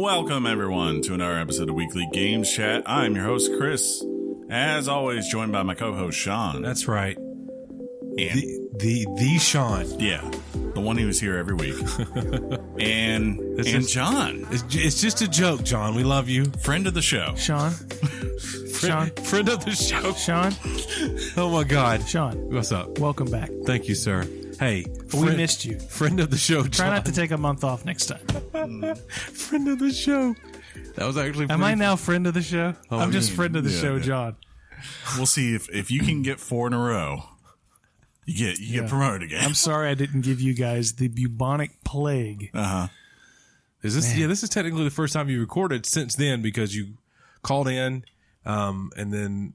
Welcome, everyone, to another episode of Weekly Games Chat. I'm your host, Chris. As always, joined by my co-host, Shaun. That's right. And the Shaun. yeah, the one who's here every week. and John. It's just a joke, John. We love you. Friend of the show. Sean. Friend of the show. Sean. Oh, my God. Sean. What's up? Welcome back. Thank you, sir. Hey. We missed you. Friend of the show, John. Try not to take a month off next time. Friend of the show. That was actually Am I now friend of the show? Oh, I'm just yeah. friend of the show, Yeah. John. We'll see if you can get 4 in a row. You get promoted again. I'm sorry I didn't give you guys the bubonic plague. Is this? Man. Yeah, this is technically the first time you recorded since then because you called in, and then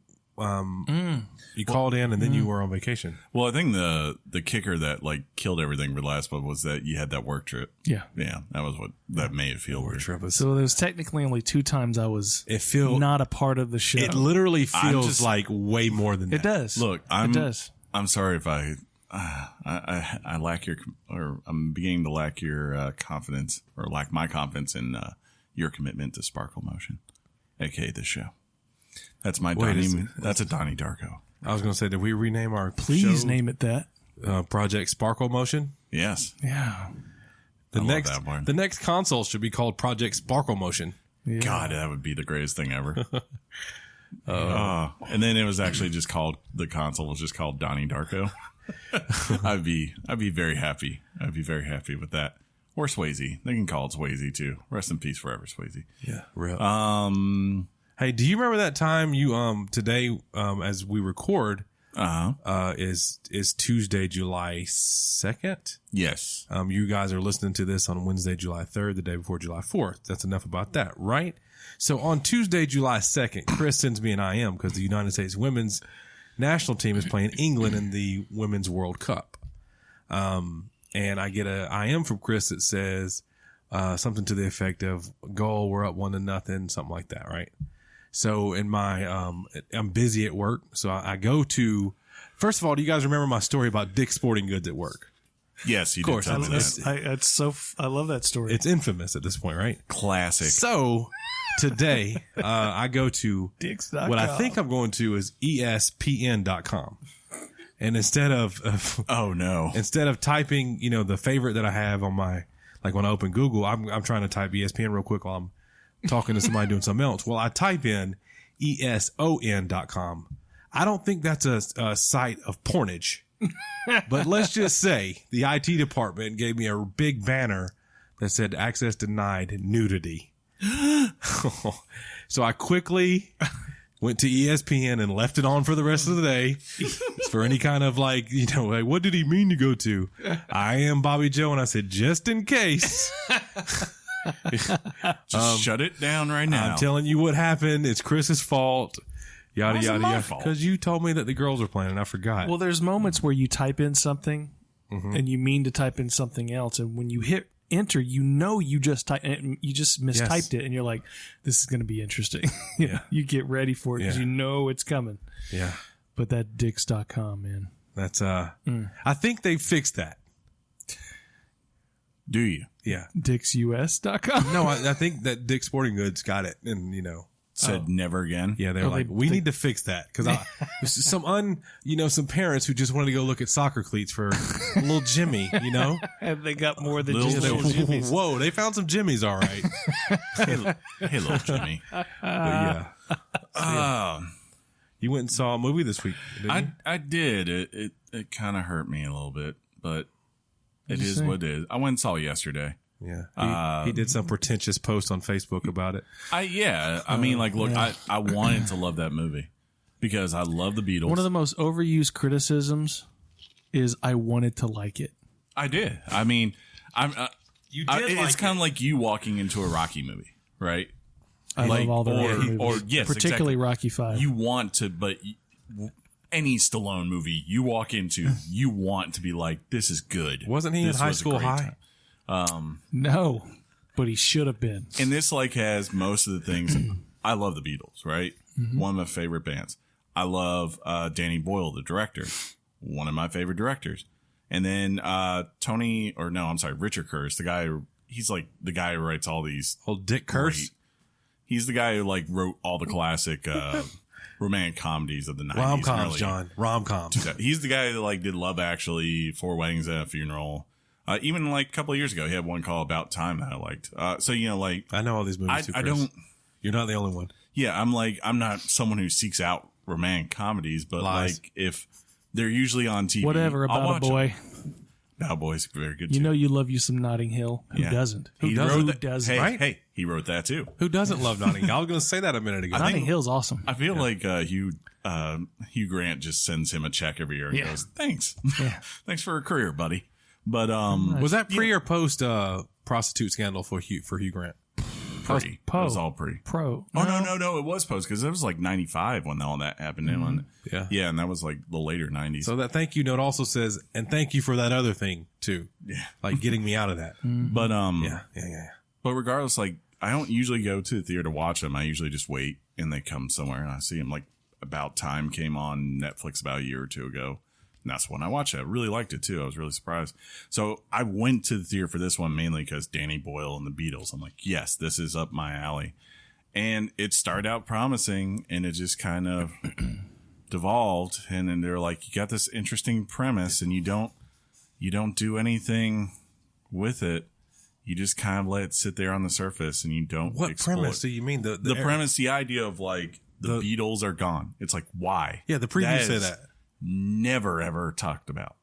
you called in, and then you were on vacation. Well, I think the kicker that like killed everything for the last one was that you had that work trip. Yeah. That was what that made it feel weird. So there was technically only 2 times I was not a part of the show. It literally feels like way more than that. It does. Look, it does. I'm sorry if I lack your, or I'm beginning to lack your confidence, or lack my confidence in your commitment to Sparkle Motion, aka this show. That's my Donnie. That's a Donnie Darko. I was going to say, did we rename our Please show, name it that. Project Sparkle Motion? Yes. Yeah. I love that one. The next console should be called Project Sparkle Motion. Yeah. God, that would be the greatest thing ever. And then it was actually just called, the console was just called Donnie Darko. I'd be very happy. I'd be very happy with that. Or Swayze. They can call it Swayze too. Rest in peace forever, Swayze. Yeah, real. Hey, do you remember that time you today as we record is Tuesday, July 2nd? Yes. You guys are listening to this on Wednesday, July 3rd, the day before July 4th. That's enough about that, right? So on Tuesday, July 2nd, Chris sends me an IM because the United States women's national team is playing England in the Women's World Cup. And I get a IM from Chris that says something to the effect of goal, we're up 1-0, something like that, right? So in my, I'm busy at work. So I go to, first of all, do you guys remember my story about Dick's Sporting Goods at work? Yes, you did tell me that. I love that story. It's infamous at this point, right? Classic. So today, I go to Dicks.com. What I think I'm going to is ESPN.com. And instead of instead of typing, the favorite that I have on my, like when I open Google, I'm trying to type ESPN real quick while I'm talking to somebody doing something else. Well, I type in ESON.com. I don't think that's a site of pornage, but let's just say the IT department gave me a big banner that said access denied nudity. So I quickly went to ESPN and left it on for the rest of the day for any kind of like, what did he mean to go to? I am Bobby Joe. And I said, just in case. Just shut it down right now. I'm telling you what happened. It's Chris's fault. Yada, yada, yada. Fault? Because you told me that the girls were playing and I forgot. Well, there's moments where you type in something and you mean to type in something else. And when you hit enter, you just mistyped it and you're like, this is going to be interesting. You get ready for it because you know it's coming. Yeah. But that Dicks.com, man. That's, I think they fixed that. Do you? Yeah. DicksUS.com. No, I think that Dick's Sporting Goods got it and, Said never again. Yeah, they're like, we need to fix that because some parents who just wanted to go look at soccer cleats for little Jimmy, And they got more than Little just Jimmy. Whoa, they found some Jimmies, all right. Hey, little Jimmy. But yeah. You went and saw a movie this week, didn't you? I did. It kind of hurt me a little bit, but it is what it is. I went and saw it yesterday. Yeah, he did some pretentious post on Facebook about it. I mean, like, look, I wanted to love that movie because I love the Beatles. One of the most overused criticisms is I wanted to like it. I did. I mean, You did it's kind of like you walking into a Rocky movie, right? I love all the Rocky movies, or yes, particularly exactly. Rocky V. You want to, but any Stallone movie you walk into, you want to be like, this is good. Wasn't he in High School High? No, but he should have been. And this like has most of the things. I love the Beatles, right? One of my favorite bands. I love Danny Boyle, the director, one of my favorite directors. And then Richard Curtis, the guy he's like the guy who writes all these. Old Dick Curse. He's the guy who like wrote all the classic romantic comedies of the 90s. Rom-coms, John. Rom-coms. He's the guy that like did Love Actually, Four Weddings and a Funeral. Even like a couple of years ago, he had one called About Time that I liked. So, you know, like. I know all these movies too, Chris. You're not the only one. Yeah, I'm not someone who seeks out romantic comedies, but Lies. like if they're usually on TV. Whatever about a boy. About Boy's very good You too. know you love you some Notting Hill. Who doesn't? He Who wrote that. doesn't? Hey, right? hey, he wrote that too. Who doesn't love Notting Hill? I was going to say that a minute ago. Notting Hill's awesome. I feel like Hugh Grant just sends him a check every year and goes, "Thanks, thanks for a career, buddy." But was that pre or post prostitute scandal for Hugh Grant? pre. It was all pre. Pro. Oh no, it was post because it was like 95 when all that happened. Yeah, and that was like the later 90s. So that thank you note also says, and thank you for that other thing too. Yeah, like getting me out of that. But Yeah. But regardless, like I don't usually go to the theater to watch them. I usually just wait and they come somewhere and I see them. Like About Time came on Netflix about a year or two ago. And that's when I watched it. I really liked it too. I was really surprised. So I went to the theater for this one mainly because Danny Boyle and the Beatles. I'm like, yes, this is up my alley. And it started out promising and it just kind of devolved. And then they're like, you got this interesting premise and you don't do anything with it. You just kind of let it sit there on the surface and you don't What explore premise it. do you mean? The premise, the idea of like the Beatles are gone. It's like, why? Yeah, the previews say that. Never ever talked about.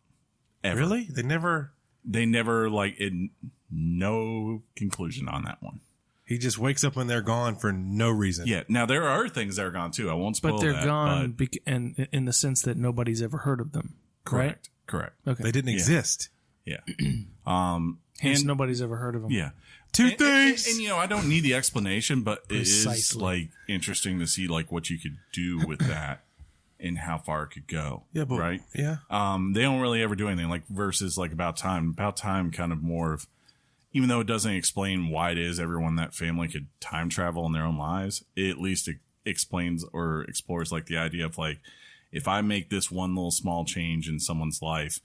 Ever. Really? They never like it. No conclusion on that one. He just wakes up and they're gone for no reason. Yeah. Now there are things that are gone too. I won't spoil But they're that, gone and in the sense that nobody's ever heard of them. Correct. Right? Correct. Okay. They didn't exist. Yeah. Hence and nobody's ever heard of them. yeah. Two things. And, you know, I don't need the explanation, but it is Precisely. like interesting to see like what you could do with that and how far it could go. Yeah, but right. Yeah. They don't really ever do anything like versus like About Time. About Time kind of more of, even though it doesn't explain why it is everyone in that family could time travel in their own lives, it at least explains or explores like the idea of like, if I make this one little small change in someone's life,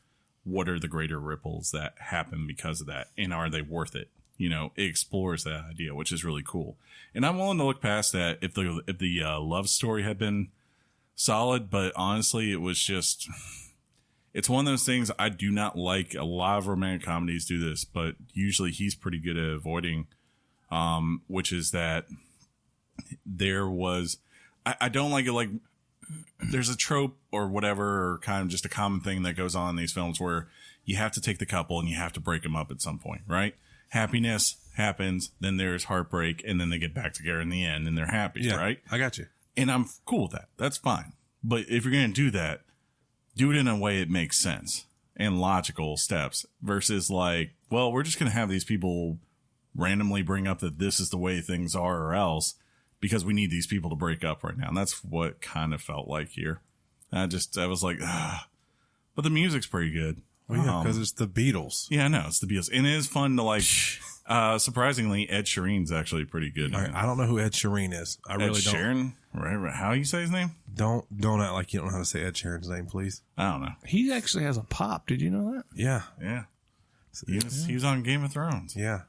what are the greater ripples that happen because of that? And are they worth it? You know, it explores that idea, which is really cool. And I'm willing to look past that if the love story had been solid, but honestly, it was just, it's one of those things I do not like. A lot of romantic comedies do this, but usually he's pretty good at avoiding, which is that there was, I don't like it. Like there's a trope or whatever, or kind of just a common thing that goes on in these films where you have to take the couple and you have to break them up at some point, right? Happiness happens, then there's heartbreak, and then they get back together in the end and they're happy, right? I got you. And I'm cool with that. That's fine. But if you're going to do that, do it in a way it makes sense and logical steps versus like, well, we're just going to have these people randomly bring up that this is the way things are or else because we need these people to break up right now. And that's what it kind of felt like here. I was like, but the music's pretty good. Well, yeah, because it's the Beatles. Yeah, I know. It's the Beatles. And it is fun to like, surprisingly, Ed Sheeran's actually pretty good. I don't know who Ed Sheeran is. I really don't. Ed Sheeran? Right. How you say his name? Don't act like you don't know how to say Ed Sheeran's name, please. I don't know. He actually has a pop. Did you know that? Yeah. Yeah. He was on Game of Thrones. Yeah.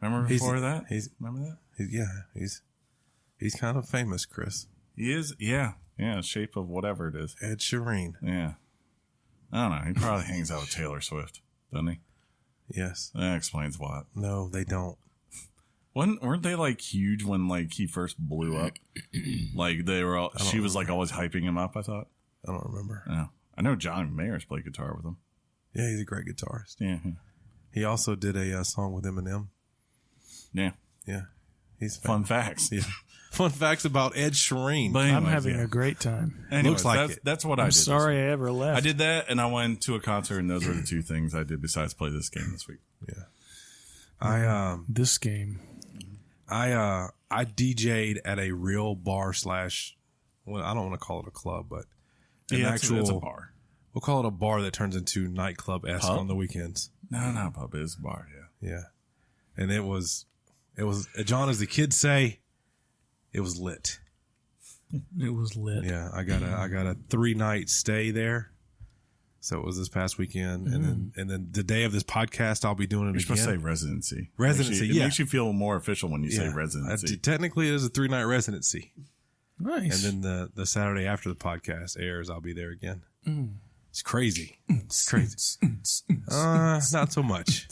Remember before that? Remember that? He's kind of famous, Chris. He is. Yeah. Yeah. Shape of whatever it is. Ed Sheeran. Yeah. I don't know. He probably hangs out with Taylor Swift, doesn't he? Yes. That explains what. No, they don't. Weren't they like huge when like he first blew up? Like they were all, she was like always hyping him up, I thought. I don't remember. Yeah. I know John Mayer's played guitar with him. Yeah, he's a great guitarist. Yeah. He also did a song with Eminem. Yeah. Yeah. He's fun facts. Yeah. Fun facts about Ed Sheeran. But anyways, I'm having a great time. Anyways, Looks like it. That's what I I'm did. sorry I ever left. I did that and I went to a concert and those were the two things I did besides play this game this week. Yeah. This game. I DJ'd at a real bar / well, I don't want to call it a club, but It's a bar. We'll call it a bar that turns into nightclub-esque on the weekends. No, not pub. It's a bar, yeah. Yeah. And it was, John, as the kids say, it was lit. It was lit. Yeah. I got a 3-night stay there. So it was this past weekend, and then the day of this podcast, I'll be doing it again. You're supposed to say residency. Residency, It makes you feel more official when you say residency. Technically, it is a 3-night residency. Nice. And then the Saturday after the podcast airs, I'll be there again. It's crazy. It's crazy. Not so much.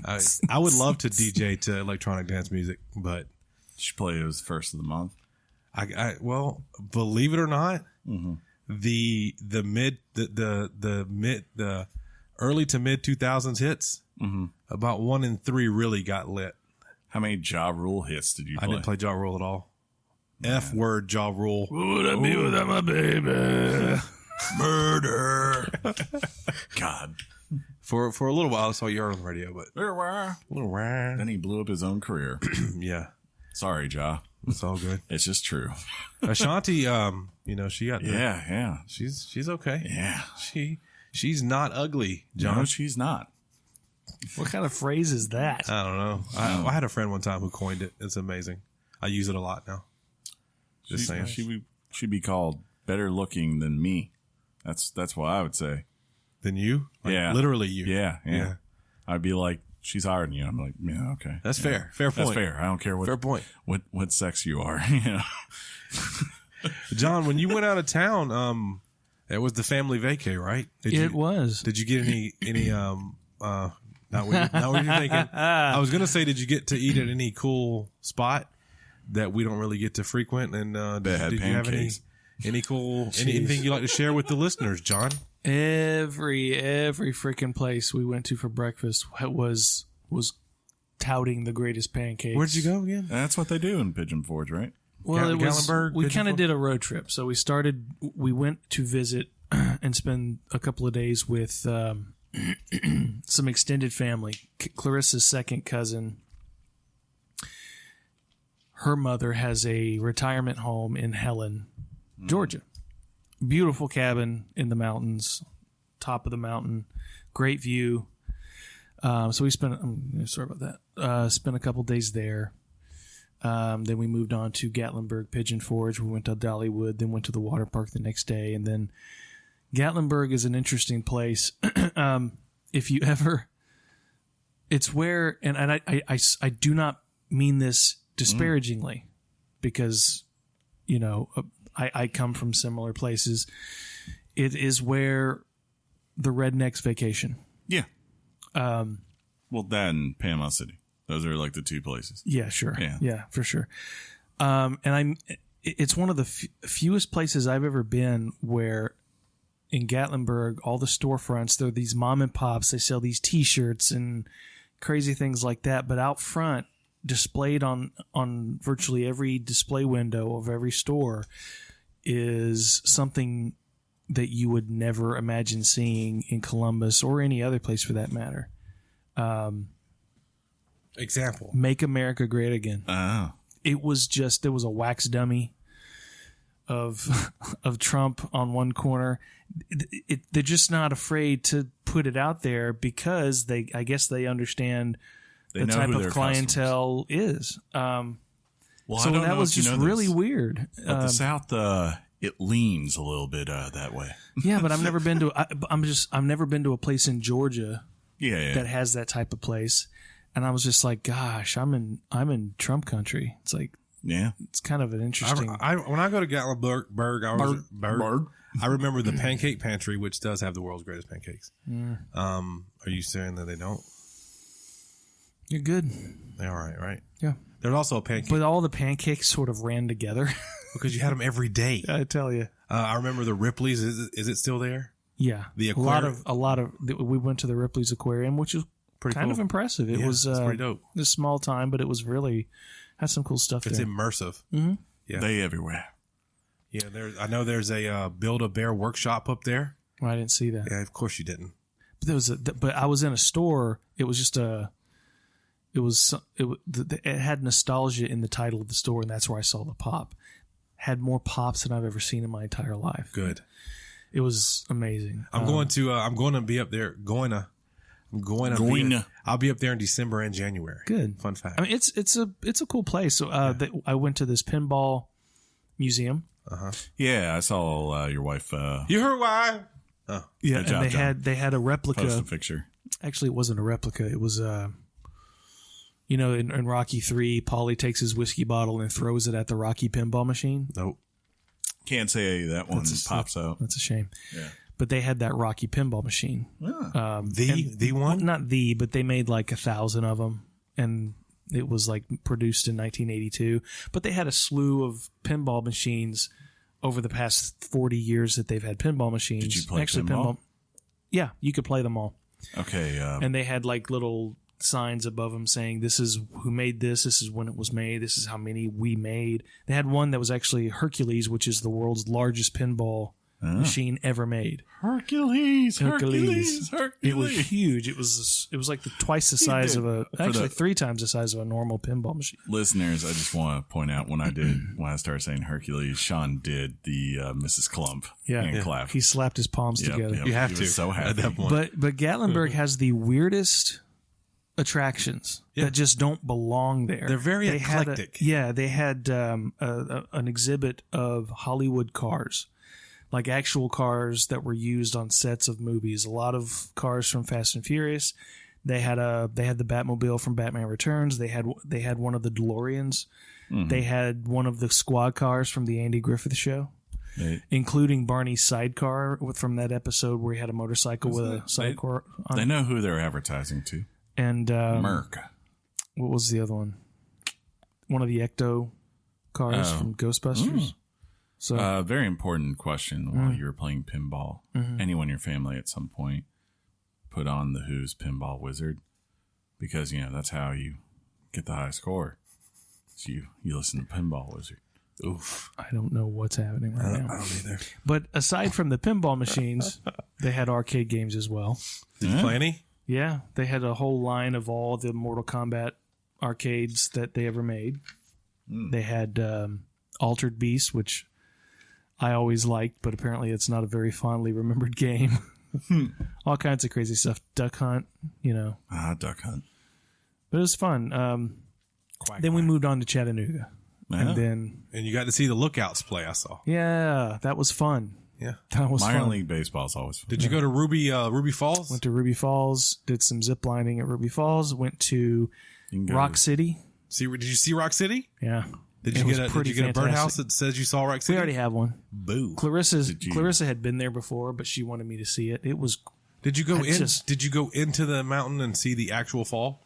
I would love to DJ to electronic dance music, but You should play it as first of the month. Well, believe it or not, the early to mid 2000s hits, about 1 in 3 really got lit. How many Ja Rule hits did you play? I didn't play Ja Rule at all. F word Ja Rule. Would I be without my baby? Murder. God. For a little while, I saw you on the radio, but a little while. Then he blew up his own career. Yeah. Sorry, Ja. It's all good. It's just true. Ashanti, she got Yeah. She's okay. Yeah. She's not ugly, John. No, she's not. What kind of phrase is that? I don't know. I had a friend one time who coined it. It's amazing. I use it a lot now. Just saying. She'd be called better looking than me. That's what I would say. Than you? Yeah. Literally you. Yeah. I'd be like, she's higher than you. I'm like, yeah, okay. That's fair. Fair point. That's fair. I don't care fair point. What sex you are. John, when you went out of town, it was the family vacay, right? It was. Did you get any not what you're thinking. I was gonna say, did you get to eat at any cool spot that we don't really get to frequent? And did you have any cool anything you like to share with the listeners, John? Every freaking place we went to for breakfast was touting the greatest pancakes. Where'd you go again? That's what they do in Pigeon Forge, right? Well, Gatlinburg, we kind of did a road trip. So we went to visit and spend a couple of days with some extended family. Clarissa's second cousin, her mother has a retirement home in Helen, Georgia. Beautiful cabin in the mountains, top of the mountain, great view. So we spent, sorry about that, spent a couple days there. Then we moved on to Gatlinburg, Pigeon Forge. We went to Dollywood, then went to the water park the next day. And then Gatlinburg is an interesting place. If you ever, it's where, and I do not mean this disparagingly because, I come from similar places. It is where the rednecks vacation. Yeah. Well, that and Panama City. Those are like the two places. Yeah, sure. Yeah, for sure. It's one of the fewest places I've ever been where in Gatlinburg, all the storefronts, they're these mom and pops. They sell these T-shirts and crazy things like that. But out front, displayed on virtually every display window of every store is something that you would never imagine seeing in Columbus or any other place for that matter. Example. Make America Great Again. Oh. It was just, there was a wax dummy of Trump on one corner. They're just not afraid to put it out there because I guess they understand the type of clientele is. Well, so that was just really weird. But the South, it leans a little bit that way. Yeah, but I've never been to. I've never been to a place in Georgia. That has that type of place, and I was just like, gosh, I'm in Trump country. It's like, it's kind of an interesting. When I go to Gatlinburg, I remember the Pancake Pantry, which does have the world's greatest pancakes. Are you saying that they don't? You're good. They're all right? Yeah. There's also a pancake. But all the pancakes sort of ran together. Because you had them every day. I tell you. I remember the Ripley's. Is it still there? Yeah. The aquarium. We went to the Ripley's Aquarium, which was pretty kind of impressive. It was pretty dope. It was a small time, but it was really had some cool stuff there. It's immersive. Mm-hmm. Yeah. They everywhere. Yeah. I know there's a Build-A-Bear workshop up there. Well, I didn't see that. Yeah, of course you didn't. But but I was in a store. It was just it had nostalgia in the title of the store, and that's where I saw the pop. Had more pops than I've ever seen in my entire life. Good. It was amazing. I'm going to be up there. I'll be up there in December and January. Good. Fun fact. I mean, it's a cool place. So I went to this pinball museum. Yeah, I saw your wife. You heard why? Oh, Yeah, Good job, and John. they had a replica. Post a picture. Actually, it wasn't a replica. It was in Rocky 3, Paulie takes his whiskey bottle and throws it at the Rocky pinball machine. nope. Can't say that one pops out. That's a shame. Yeah. But they had that Rocky pinball machine. The one? Not but they made like 1,000 of them, and it was like produced in 1982. But they had a slew of pinball machines over the past 40 years that they've had pinball machines. Did you play pinball? Yeah, you could play them all. Okay. And they had like little signs above them saying, this is who made this is when it was made, this is how many we made. They had one that was actually Hercules, which is the world's largest pinball machine ever made. Hercules. It was huge. It was like twice the size of actually 3 times the size of a normal pinball machine. Listeners, I just want to point out when I started saying Hercules, Shaun did the Mrs. Clump and clap. He slapped his palms together. Yep. You have He to was so happy. at that point. But Gatlinburg has the weirdest attractions that just don't belong there. They're very eclectic. They had an exhibit of Hollywood cars, like actual cars that were used on sets of movies. A lot of cars from Fast and Furious. They had the Batmobile from Batman Returns. They had one of the DeLoreans. Mm-hmm. They had one of the squad cars from the Andy Griffith Show. Right. Including Barney's sidecar from that episode where he had a motorcycle with a sidecar on They know who they're advertising to. And Merc. What was the other one? One of the Ecto cars from Ghostbusters. So, very important question while you were playing pinball. Anyone in your family at some point put on the Who's Pinball Wizard? Because, that's how you get the high score. So you listen to Pinball Wizard. Oof. I don't know what's happening right now. I don't either. But aside from the pinball machines, they had arcade games as well. Did you play any? Yeah, they had a whole line of all the Mortal Kombat arcades that they ever made. They had Altered Beast, which I always liked, but apparently it's not a very fondly remembered game. All kinds of crazy stuff. Duck Hunt, Duck Hunt. But it was fun. Then we moved on to Chattanooga. And you got to see the Lookouts play, I saw. Yeah, that was fun. Yeah. That was Minor fun. league baseball is always fun. Did you go to Ruby Falls? Went to Ruby Falls, did some zip lining at Ruby Falls, went to Rock City. Did you see Rock City? Yeah. Did you get a birdhouse that says you saw Rock City? We already have one. Boo. Clarissa had been there before, but she wanted me to see it. It was. Did you go into the mountain and see the actual fall?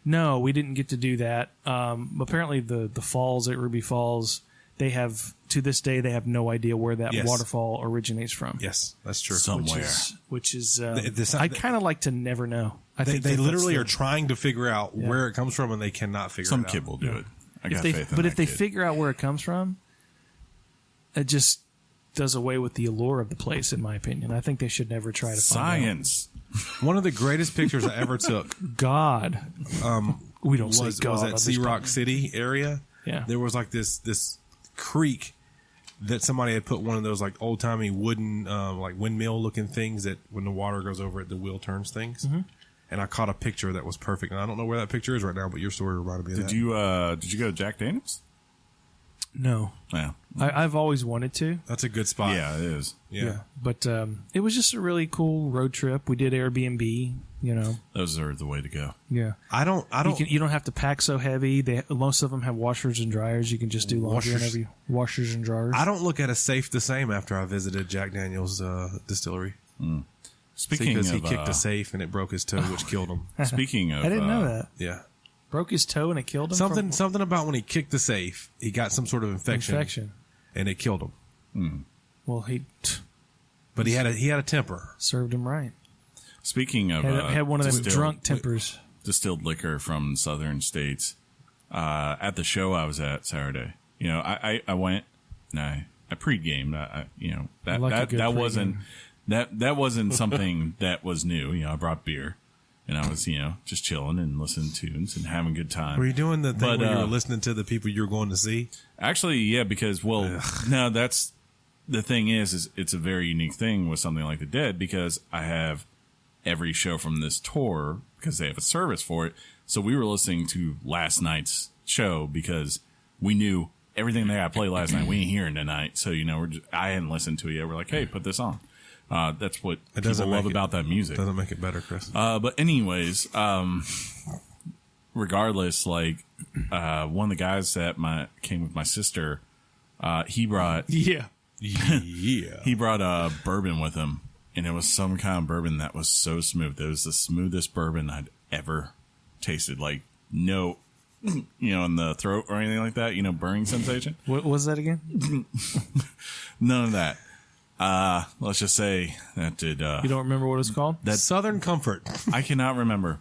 No, we didn't get to do that. Apparently, the falls at Ruby Falls, to this day, they have no idea where that waterfall originates from. Yes, that's true. Somewhere. Which is I'd kind of like to never know. I think they literally are trying to figure out where it comes from, and they cannot figure it out. Some kid will do it. I got faith in that But if they kid. figure out where it comes from, it just does away with the allure of the place, in my opinion. I think they should never try to Science. One of the greatest pictures I ever took. find out. God. We don't say God. Was at Sea Rock City area. Yeah. There was like this creek that somebody had put one of those like old timey wooden like windmill looking things that when the water goes over it, the wheel turns things. Mm-hmm. And I caught a picture that was perfect. And I don't know where that picture is right now, but your story reminded me of that. Did you go to Jack Daniels? No. Yeah. I've always wanted to. That's a good spot. Yeah, it is. Yeah. But it was just a really cool road trip. We did Airbnb, Those are the way to go. Yeah. I don't. You don't have to pack so heavy. Most of them have washers and dryers. You can just do laundry whenever you washers and dryers. I don't look at a safe the same after I visited Jack Daniel's distillery. Speaking because of, he kicked a safe and it broke his toe, which killed him. Speaking of, I didn't know that. Yeah. Broke his toe and it killed him. Something about when he kicked the safe, he got some sort of infection. And it killed him. Well, but he had a temper. Served him right. Speaking of, had one of them drunk tempers. Distilled liquor from southern states. At the show I was at Saturday, I went and I pre-gamed. That wasn't something that was new. I brought beer. And I was, just chilling and listening to tunes and having a good time. Were you doing the thing where you were listening to the people you were going to see? Actually, yeah, because, no, that's the thing is it's a very unique thing with something like The Dead because I have every show from this tour because they have a service for it. So we were listening to last night's show because we knew everything they had played last night. We ain't hearing tonight. So, I hadn't listened to it yet. We're like, hey, put this on. That's what people love about that music. Doesn't make it better, Chris. But anyways, regardless, like one of the guys that came with my sister, he brought he brought a bourbon with him, and it was some kind of bourbon that was so smooth. It was the smoothest bourbon I'd ever tasted. Like no, in the throat or anything like that. Burning sensation. What was that again? None of that. Let's just say that did. You don't remember what it was called? That Southern Comfort. I cannot remember.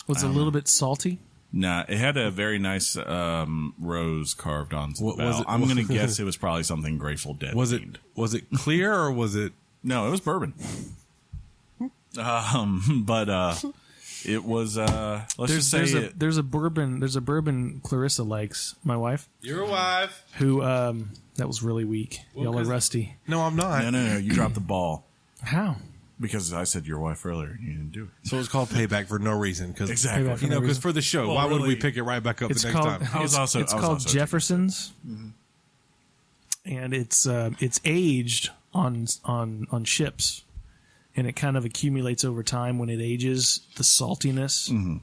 Was it a little bit salty? Nah, it had a very nice rose carved onto the What was bell. it? I'm going to guess it was probably something Grateful Dead themed. Was it clear or was it? No, it was bourbon. But it was. There's a bourbon Clarissa likes, my wife. Your wife. Who that was really weak. Y'all are rusty. No, I'm not. No. You dropped the ball. How? Because I said your wife earlier and you didn't do it. So it's called Payback for no reason. Exactly. Because for the show, why would we pick it right back up the next time? It's called Jefferson's, and it's aged on ships, and it kind of accumulates over time when it ages. The saltiness,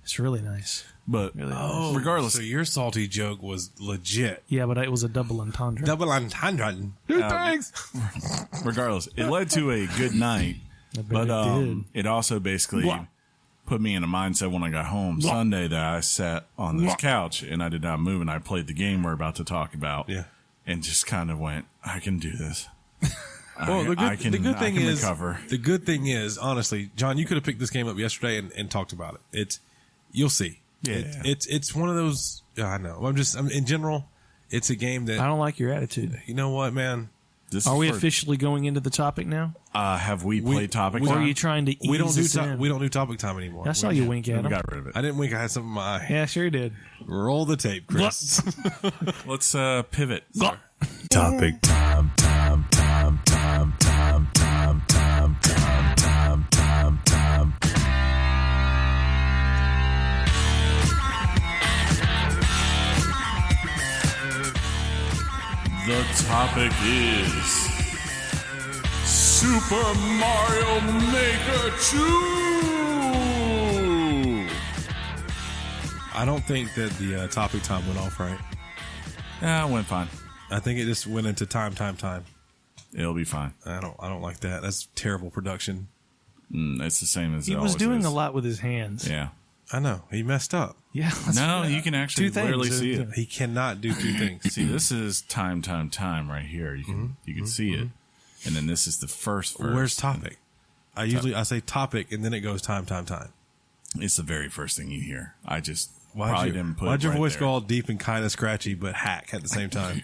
it's really nice. But regardless, so your salty joke was legit. Yeah, but it was a double entendre. Double entendre. Thanks. Regardless, it led to a good night, but it also basically put me in a mindset when I got home Sunday that I sat on this couch and I did not move, and I played the game we're about to talk about, and just kind of went, I can do this. Well, the good thing is, honestly, John, you could have picked this game up yesterday and talked about it. You'll see. Yeah, it's one of those. I know. In general, it's a game that I don't like your attitude. You know what, man? Are we officially going into the topic now? Have we played topic or time? are you trying to ease we don't do topic time anymore. I saw you wink at him. We got rid of it. I didn't wink. I had something in my eye. Yeah, sure you did. Roll the tape, Chris. Let's pivot. Topic time. The topic is Super Mario Maker 2. I don't think that the topic time went off right. Yeah, it went fine. I think it just went into time. It'll be fine. I don't like that. That's terrible production. It's the same as he was doing a lot with his hands. Yeah. I know. He messed up. Yeah. No, you can actually clearly see it. He cannot do two things. See, this is time right here. You can see it. And then this is the first verse. Where's topic? I say topic and then it goes time. It's the very first thing you hear. I just why'd your voice there. go all deep and kind of scratchy but hack at the same time?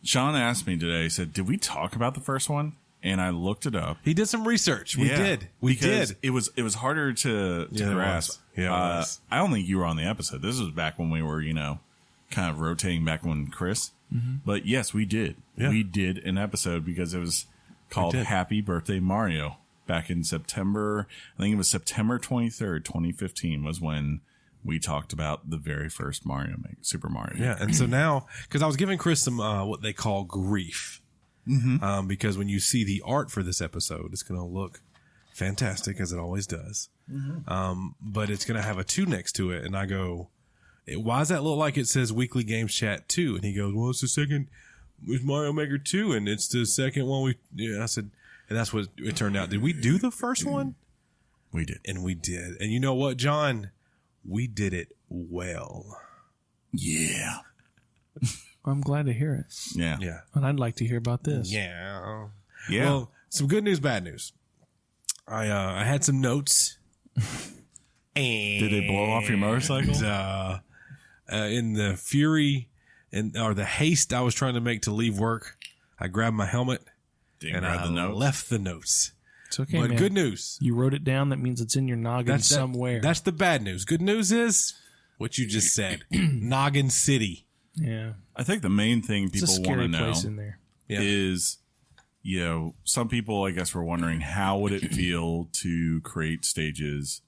Shaun asked me today, he said, did we talk about the first one? And I looked it up. He did some research. We did. It was harder to grasp. I don't think you were on the episode. This was back when we were, kind of rotating back when Chris. Mm-hmm. But yes, we did. Yeah. We did an episode because it was called Happy Birthday Mario. Back in September, I think it was September 23rd, 2015 was when we talked about the very first Super Mario. Yeah, and so now, because I was giving Chris some what they call grief. Mm-hmm. Because when you see the art for this episode, it's going to look fantastic as it always does. Mm-hmm. But it's going to have a 2 next to it. And I go, why does that look like it says Weekly Games Chat 2? And he goes, well, it's Mario Maker 2. And it's the second one I said, and that's what it turned out. Did we do the first one? We did. And we did. And you know what, John? We did it well. Yeah. I'm glad to hear it. Yeah. Yeah. And I'd like to hear about this. Yeah. Yeah. Well, some good news, bad news. I had some notes. Did they blow off your motorcycle? In the fury or the haste I was trying to make to leave work, I grabbed my helmet and I left the notes. It's okay, but man. Good news. You wrote it down. That means it's in your noggin somewhere. That's the bad news. Good news is what you just said. Noggin City. Yeah. I think the main thing people want to know in there. is, some people, I guess, were wondering how would it feel to create stages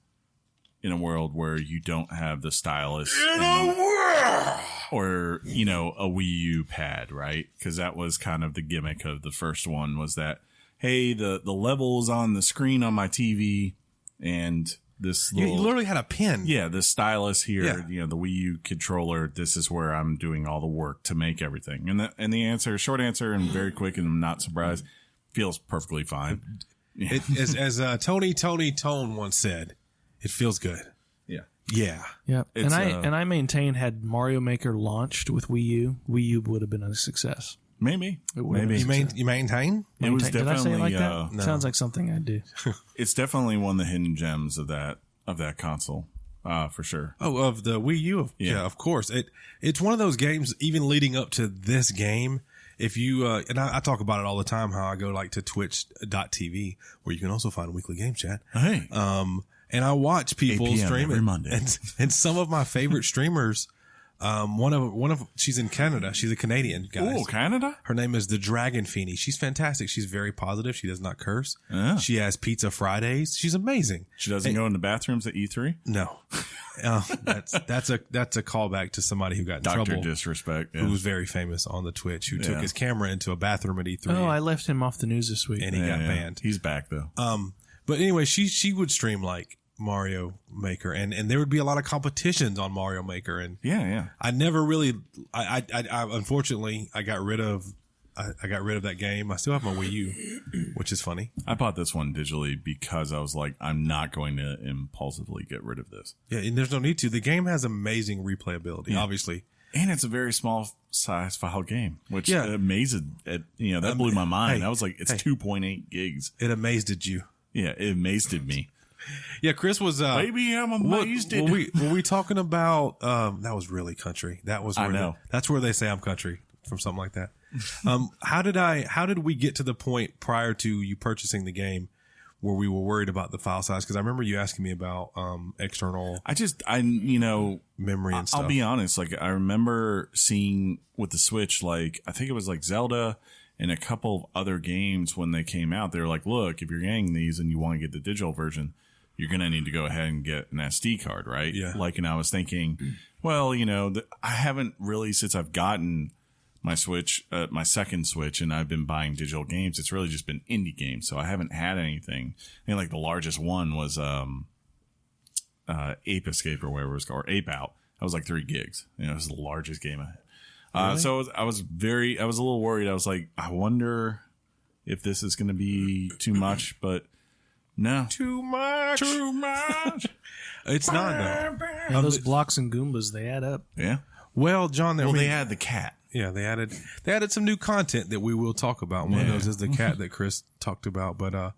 in a world where you don't have the stylus. In a world or you know, a Wii U pad, right? Because that was kind of the gimmick of the first one, was that, hey, the level's on the screen on my TV, and this You literally had a pin. yeah, the stylus here, Yeah. you know, the Wii U controller. This is where I'm doing all the work to make everything. And the answer, short answer, and very quick, and I'm not surprised, feels perfectly fine. It, as Tone once said, it feels good. Yeah. Yeah. Yep. It's, And I maintain, had Mario Maker launched with Wii U would have been a success. Maybe. Maybe. You maintain? It was Did I say it definitely like that? No. Sounds like something I do. it's definitely one of the hidden gems of that console, for sure. Oh, of the Wii U? Yeah, of course. It's one of those games, even leading up to this game, if you, and I talk about it all the time, how I go like to twitch.tv, where you can also find Weekly Game Chat. Hey. And I watch people 8 p.m. stream every it. Monday. And some of my favorite streamers, one of she's in Canada. She's a Canadian, guys. Oh, Canada? Her name is the Dragon Feeny. She's fantastic. She's very positive. She does not curse. Yeah. She has Pizza Fridays. She's amazing. She doesn't go in the bathrooms at E3? No, that's a callback to somebody who got in Dr. trouble, Disrespect. Yeah. who was very famous on the Twitch, who took his camera into a bathroom at E3. Oh, I left him off the news this week. and he got banned. He's back, though. But anyway, she would stream like Mario Maker, and there would be a lot of competitions on Mario Maker, and yeah. I never really, I unfortunately I got rid of that game. I still have my Wii U, which is funny. I bought this one digitally because I was like, I'm not going to impulsively get rid of this. Yeah, and there's no need to. The game has amazing replayability, obviously. And it's a very small size file game, which Yeah. amazed it. You know, that blew my mind. hey, I was like, it's 2.8 gigs. It amazed you. Yeah, it amazed me. Yeah, Chris was. Baby, I'm amazed. Were we talking about? That was really country. That was. Where I know. That's where they say I'm country from something like that. How did we get to the point prior to you purchasing the game where we were worried about the file size? Because I remember you asking me about external memory and stuff. I'll be honest. Like, I remember seeing with the Switch, like, I think it was like Zelda and a couple of other games when they came out. They were like, look, if you're getting these and you want to get the digital version, you're going to need to go ahead and get an SD card, right? Yeah. Like, and I was thinking, well, you know, I haven't really, since I've gotten my Switch, my second Switch, and I've been buying digital games, it's really just been indie games. So I haven't had anything. I think like the largest one was Ape Escape or whatever it was called, or Ape Out. That was like 3 gigs. You know, it was the largest game I had. Really? So I was a little worried. I was like, I wonder if this is going to be too much, but no. Too much. It's not though. Yeah, those blocks and Goombas, they add up. Yeah. Well, John, They had the cat. Yeah, they added some new content that we will talk about. One of those is the cat that Chris talked about. But I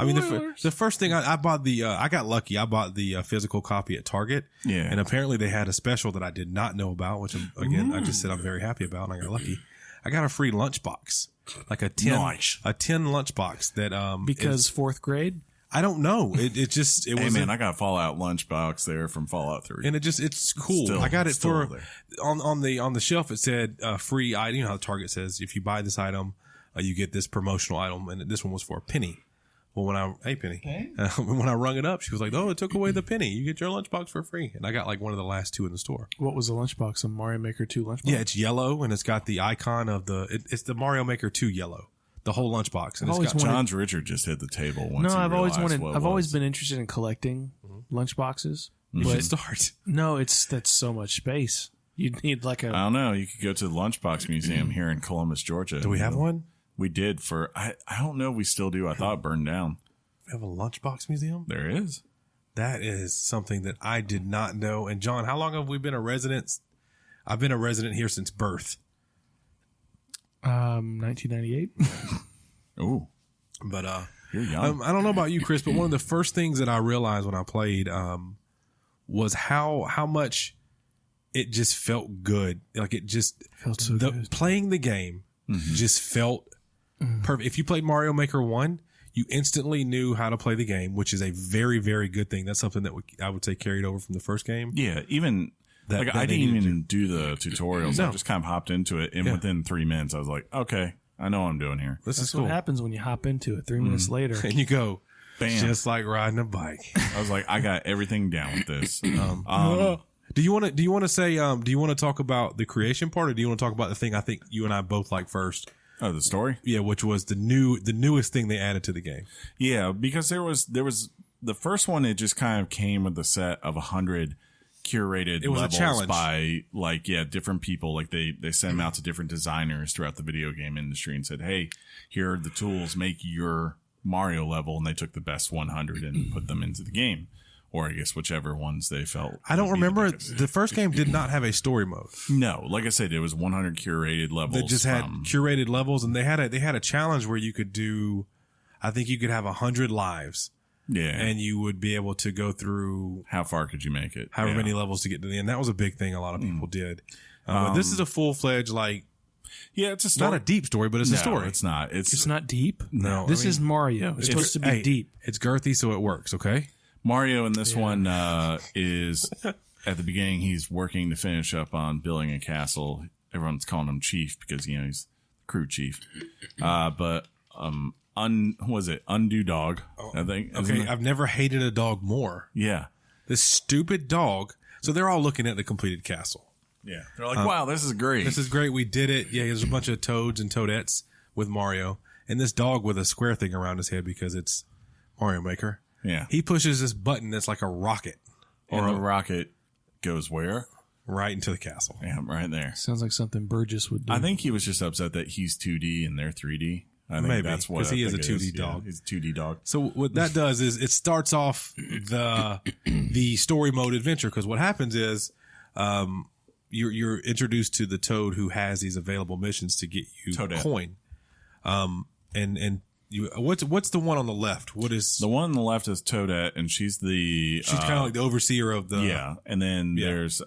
mean, the first thing I bought I got lucky. I bought the physical copy at Target. Yeah. And apparently they had a special that I did not know about, which again I just said I'm very happy about, and I got lucky. I got a free lunchbox, like a tin lunchbox that Because fourth grade? I don't know. It was. Hey man, I got a Fallout lunchbox there from Fallout 3. And it's cool. Still- I got it still for there. on the shelf. It said free item. You know how Target says if you buy this item, you get this promotional item, and this one was for a penny. Well, when I rung it up, she was like, "Oh, it took away the penny. You get your lunchbox for free." And I got like one of the last 2 in the store. What was the lunchbox? A Mario Maker 2 lunchbox? Yeah, it's yellow and it's got the icon of it's the Mario Maker 2 yellow. The whole lunchbox, and it's got John's Richard just hit the table once. No, he I've realized always been interested in collecting lunchboxes. You But should start. no, that's so much space. You'd need like I don't know. You could go to the Lunchbox Museum here in Columbus, Georgia. Do we have one? We did I don't know if we still do. I thought it burned down. We have a lunchbox museum? There is. That is something that I did not know. And John, how long have we been a resident? I've been a resident here since birth. 1998. Oh, But you're young. I don't know about you, Chris, but one of the first things that I realized when I played was how much it just felt good. Like it just Felt so good. Playing the game just felt perfect. If you played Mario Maker 1, you instantly knew how to play the game, which is a very, very good thing. That's something that I would say carried over from the first game. Yeah, even That I they didn't needed even do the tutorials. No. I just kind of hopped into it, and within 3 minutes, I was like, "Okay, I know what I'm doing here." This is That's cool. what happens when you hop into it 3 minutes later. And you go, Bam! just like riding a bike. I was like, "I got everything down with this." Do you want to say? Do you want to talk about the creation part, or do you want to talk about the thing I think you and I both like first? Oh, the story? Yeah, which was the newest thing they added to the game. Yeah, because there was the first one. It just kind of came with a set of 100 curated. It was levels a challenge by different people. Like they sent them out to different designers throughout the video game industry and said, "Hey, here are the tools. Make your Mario level," and they took the best 100 and put them into the game. Or I guess whichever ones they felt. I don't remember. The first game did not have a story mode. No, like I said, it was 100 curated levels. They just had curated levels, and they had a challenge where you could do. I think you could have 100 lives. Yeah, and you would be able to go through. How far could you make it? However many levels to get to the end. That was a big thing. A lot of people did. But this is a full-fledged it's a story. Not a deep story, but it's a story. It's not. It's not deep. No, this is Mario. It's supposed to be deep. It's girthy, so it works. Okay. Mario in this one is at the beginning. He's working to finish up on building a castle. Everyone's calling him Chief because he's the crew chief. But was it Undo Dog? I think. Okay, I've never hated a dog more. Yeah, this stupid dog. So they're all looking at the completed castle. Yeah, they're like, "Wow, this is great. This is great. We did it." Yeah, there's a bunch of toads and toadettes with Mario, and this dog with a square thing around his head because it's Mario Maker. Yeah. He pushes this button that's like a rocket. Or a rocket goes where? Right into the castle. Yeah, right there. Sounds like something Burgess would do. I think he was just upset that he's 2D and they're 3D. I think Maybe, that's what because he is a 2D dog. Yeah, he's a 2D dog. So what that does is it starts off the story mode adventure, because what happens is you're introduced to the Toad who has these available missions to get you Toadette. Coin. And what's the one on the left? What is the one on the left is Toadette, and she's kind of like the overseer of the and then there's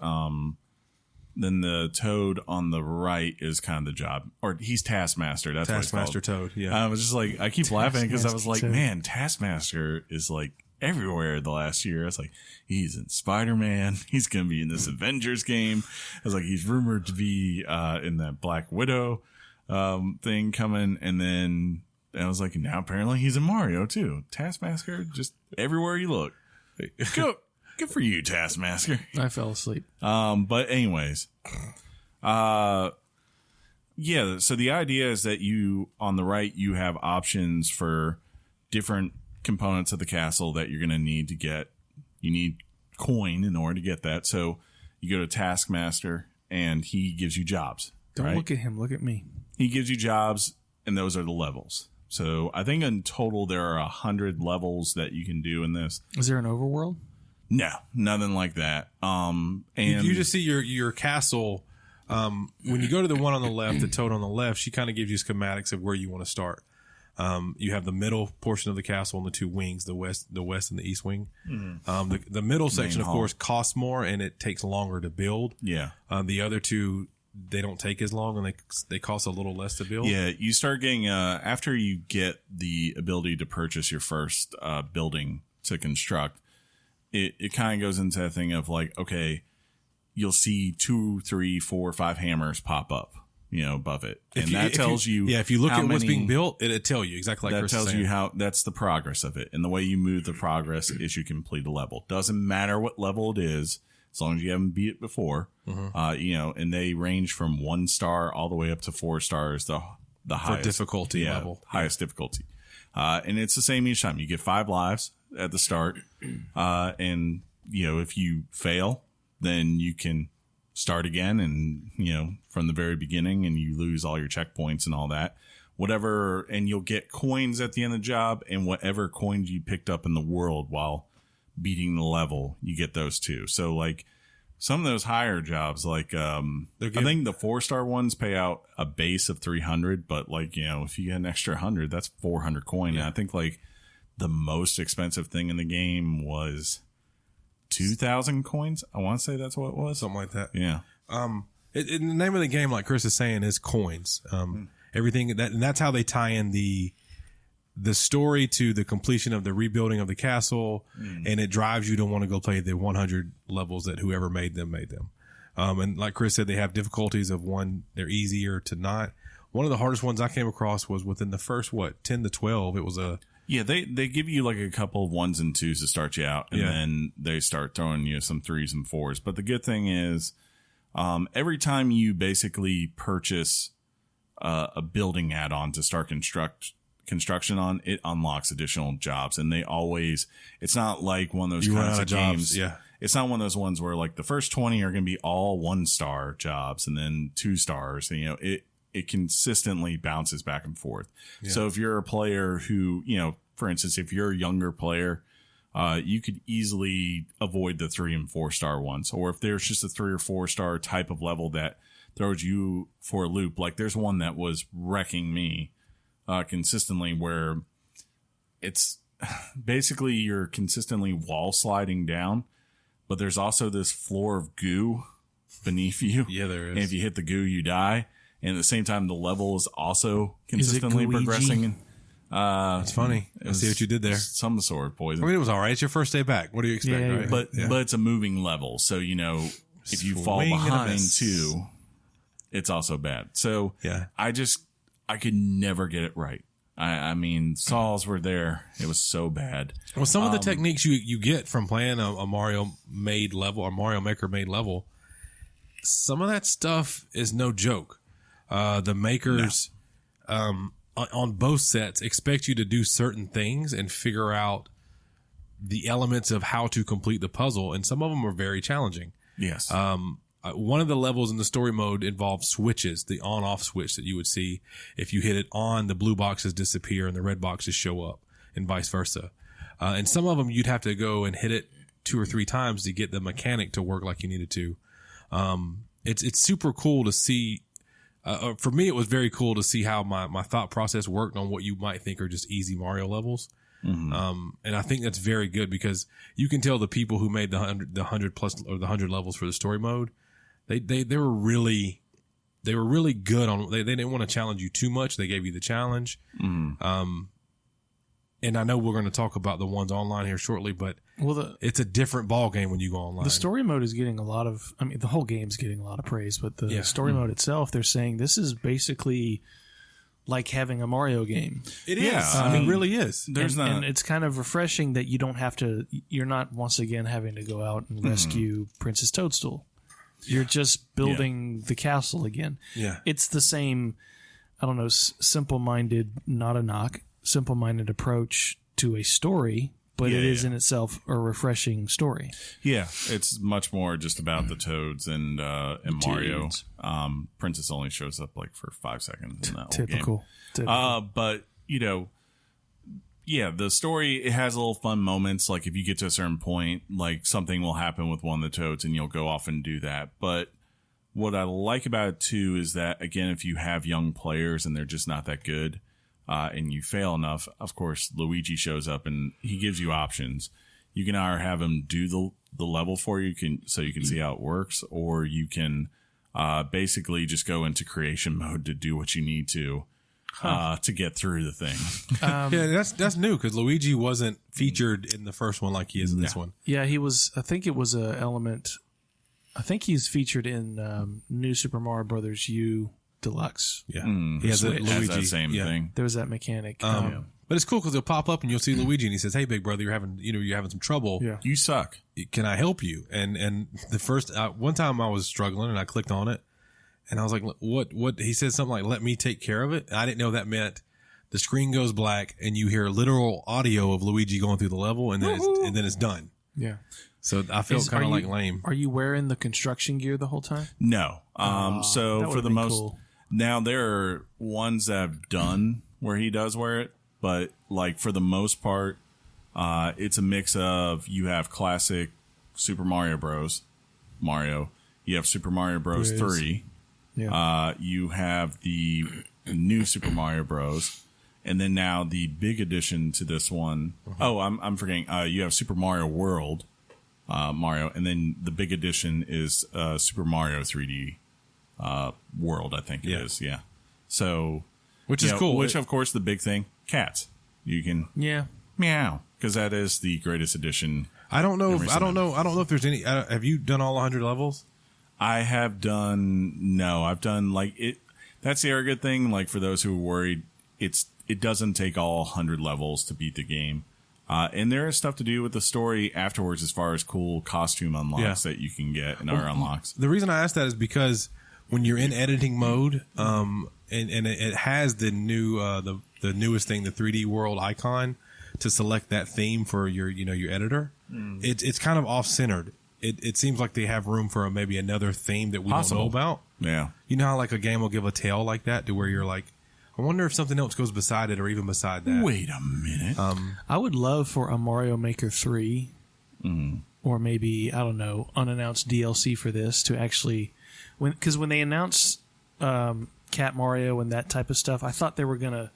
then the Toad on the right is kind of the job, or he's Taskmaster. That's Taskmaster what it's called. Toad. Yeah, I was just like, I keep laughing because I was like, Toad. man, Taskmaster is like everywhere the last year. I was like, he's in Spider-Man. He's gonna be in this Avengers game. I was like, he's rumored to be in that Black Widow thing coming, and then. And I was like, now apparently he's in Mario too. Taskmaster, just everywhere you look. Good for you, Taskmaster. I fell asleep. But anyways, so the idea is that you, on the right, you have options for different components of the castle that you're going to need to get. You need coin in order to get that. So you go to Taskmaster and he gives you jobs. Don't look at him. Look at me. He gives you jobs, and those are the levels. So I think in total there are 100 levels that you can do in this. Is there an overworld? No, nothing like that. And you just see your castle. When you go to the one on the left, the Toad on the left, she kind of gives you schematics of where you want to start. You have the middle portion of the castle and the two wings, the west and the east wing. Mm-hmm. The middle section, of course, costs more and it takes longer to build. Yeah. The other two, they don't take as long and they cost a little less to build. Yeah, you start getting after you get the ability to purchase your first building to construct, it kind of goes into that thing of like, okay, you'll see 2, 3, 4, 5 hammers pop up, above it, and that tells you. Yeah, if you look at what's being built, it'll tell you exactly. Like that tells you how that's the progress of it, and the way you move the progress is you complete a level. Doesn't matter what level it is. As long as you haven't beat it before, and they range from 1 star all the way up to 4 stars, the highest difficulty level, highest difficulty. And it's the same each time. You get 5 lives at the start. And if you fail, then you can start again and, from the very beginning, and you lose all your checkpoints and all that, whatever. And you'll get coins at the end of the job, and whatever coins you picked up in the world while beating the level, you get those too. So like some of those higher jobs, like I think the 4-star ones pay out a base of 300, but like if you get an extra 100, that's 400 coin. Yeah. And I think like the most expensive thing in the game was 2,000 coins. I want to say that's what it was, something like that. Yeah. The name of the game, like Chris is saying, is coins. Everything and that's how they tie in the story to the completion of the rebuilding of the castle, and it drives you to want to go play the 100 levels that whoever made them. And like Chris said, they have difficulties of one, they're easier to not. One of the hardest ones I came across was within the first, 10 to 12. It was Yeah, they give you like a couple of 1s and 2s to start you out, and then they start throwing you some 3s and 4s. But the good thing is, every time you basically purchase a building add-on to start construction on, it unlocks additional jobs, and they always. It's not like one of those kinds of games. Yeah. It's not one of those ones where like the first 20 are going to be all 1-star jobs and then 2 stars. And, it consistently bounces back and forth. Yeah. So if you're a player who, for instance, if you're a younger player, you could easily avoid the 3 and 4-star ones. Or if there's just a 3 or 4-star type of level that throws you for a loop, like there's one that was wrecking me consistently, where it's basically you're consistently wall sliding down, but there's also this floor of goo beneath you. Yeah, there is. And if you hit the goo, you die. And at the same time, the level is also consistently progressing. It's funny. I see what you did there. Some sort of poison. I mean, it was all right. It's your first day back. What do you expect? Yeah, right? But it's a moving level. So, if you fall behind too, it's also bad. So I could never get it right. I mean, saws were there. It was so bad. Well, some of the techniques you get from playing a Mario made level or Mario Maker made level, some of that stuff is no joke. The makers on both sets expect you to do certain things and figure out the elements of how to complete the puzzle, and some of them are very challenging. Yes. One of the levels in the story mode involves switches, the on-off switch that you would see. If you hit it on, the blue boxes disappear and the red boxes show up, and vice versa. And some of them you'd have to go and hit it 2 or 3 times to get the mechanic to work like you needed to. It's super cool to see. For me, it was very cool to see how my thought process worked on what you might think are just easy Mario levels. Mm-hmm. And I think that's very good because you can tell the people who made the 100 plus or the 100 levels for the story mode, they were really good on. They didn't want to challenge you too much. They gave you the challenge. Mm-hmm. And I know we're going to talk about the ones online here shortly, but it's a different ball game when you go online. The story mode is getting the whole game's getting a lot of praise, but the story mode itself, they're saying this is basically like having a Mario game. It is. It really is. And it's kind of refreshing that you're not once again having to go out and rescue Princess Toadstool. You're just building the castle again. Yeah. It's the same, simple-minded, not a knock, simple-minded approach to a story, but it is in itself a refreshing story. Yeah, it's much more just about the Toads and Mario. Princess only shows up like for 5 seconds in that whole game. Typical. But the story, it has little fun moments. Like if you get to a certain point, like something will happen with one of the Toads, and you'll go off and do that. But what I like about it too is that, again, if you have young players and they're just not that good, and you fail enough, of course, Luigi shows up and he gives you options. You can either have him do the level for you, so you can see how it works, or you can basically just go into creation mode to do what you need to get through the thing. That's new because Luigi wasn't featured in the first one like he is in this one. Yeah, he was. I think it was an element. I think he's featured in New Super Mario Brothers U Deluxe. Yeah, he has that same thing. There's that mechanic. But it's cool because he'll pop up and you'll see Luigi and he says, "Hey, big brother, you're having some trouble. Yeah. You suck. Can I help you?" And the first one time I was struggling and I clicked on it and I was like, "What?" He said something like, "Let me take care of it." And I didn't know that meant the screen goes black and you hear literal audio of Luigi going through the level and then it's done. Yeah. So I felt kind of like lame. Are you wearing the construction gear the whole time? No. So for the most. Cool. Now, there are ones that I've done where he does wear it, but like for the most part, it's a mix of you have classic Super Mario Bros. Mario. You have Super Mario Bros. 3. Yeah. You have the new Super Mario Bros. And then now the big addition to this one. Oh, I'm forgetting. You have Super Mario World, Mario. And then the big addition is Super Mario 3D. World, I think it is. Yeah. So, which is cool. Which, of course, the big thing, cats. You can meow because that is the greatest addition. I don't know if there's any. Have you done all 100 levels? I have done. No, I've done like it. That's the other good thing. Like for those who are worried, it doesn't take all 100 levels to beat the game. And there is stuff to do with the story afterwards as far as cool costume unlocks that you can get and our unlocks. The reason I asked that is because when you're in editing mode, and it has the new the newest thing, the 3D world icon to select that theme for your editor. It's kind of off-centered. It seems like they have room for maybe another theme that we don't know about. Yeah. You know how like a game will give a tail like that to where you're like, I wonder if something else goes beside it or even beside that. Wait a minute. I would love for a Mario Maker 3 or maybe, I don't know, unannounced DLC for this to actually... Because when they announced Cat Mario and that type of stuff, I thought they were going to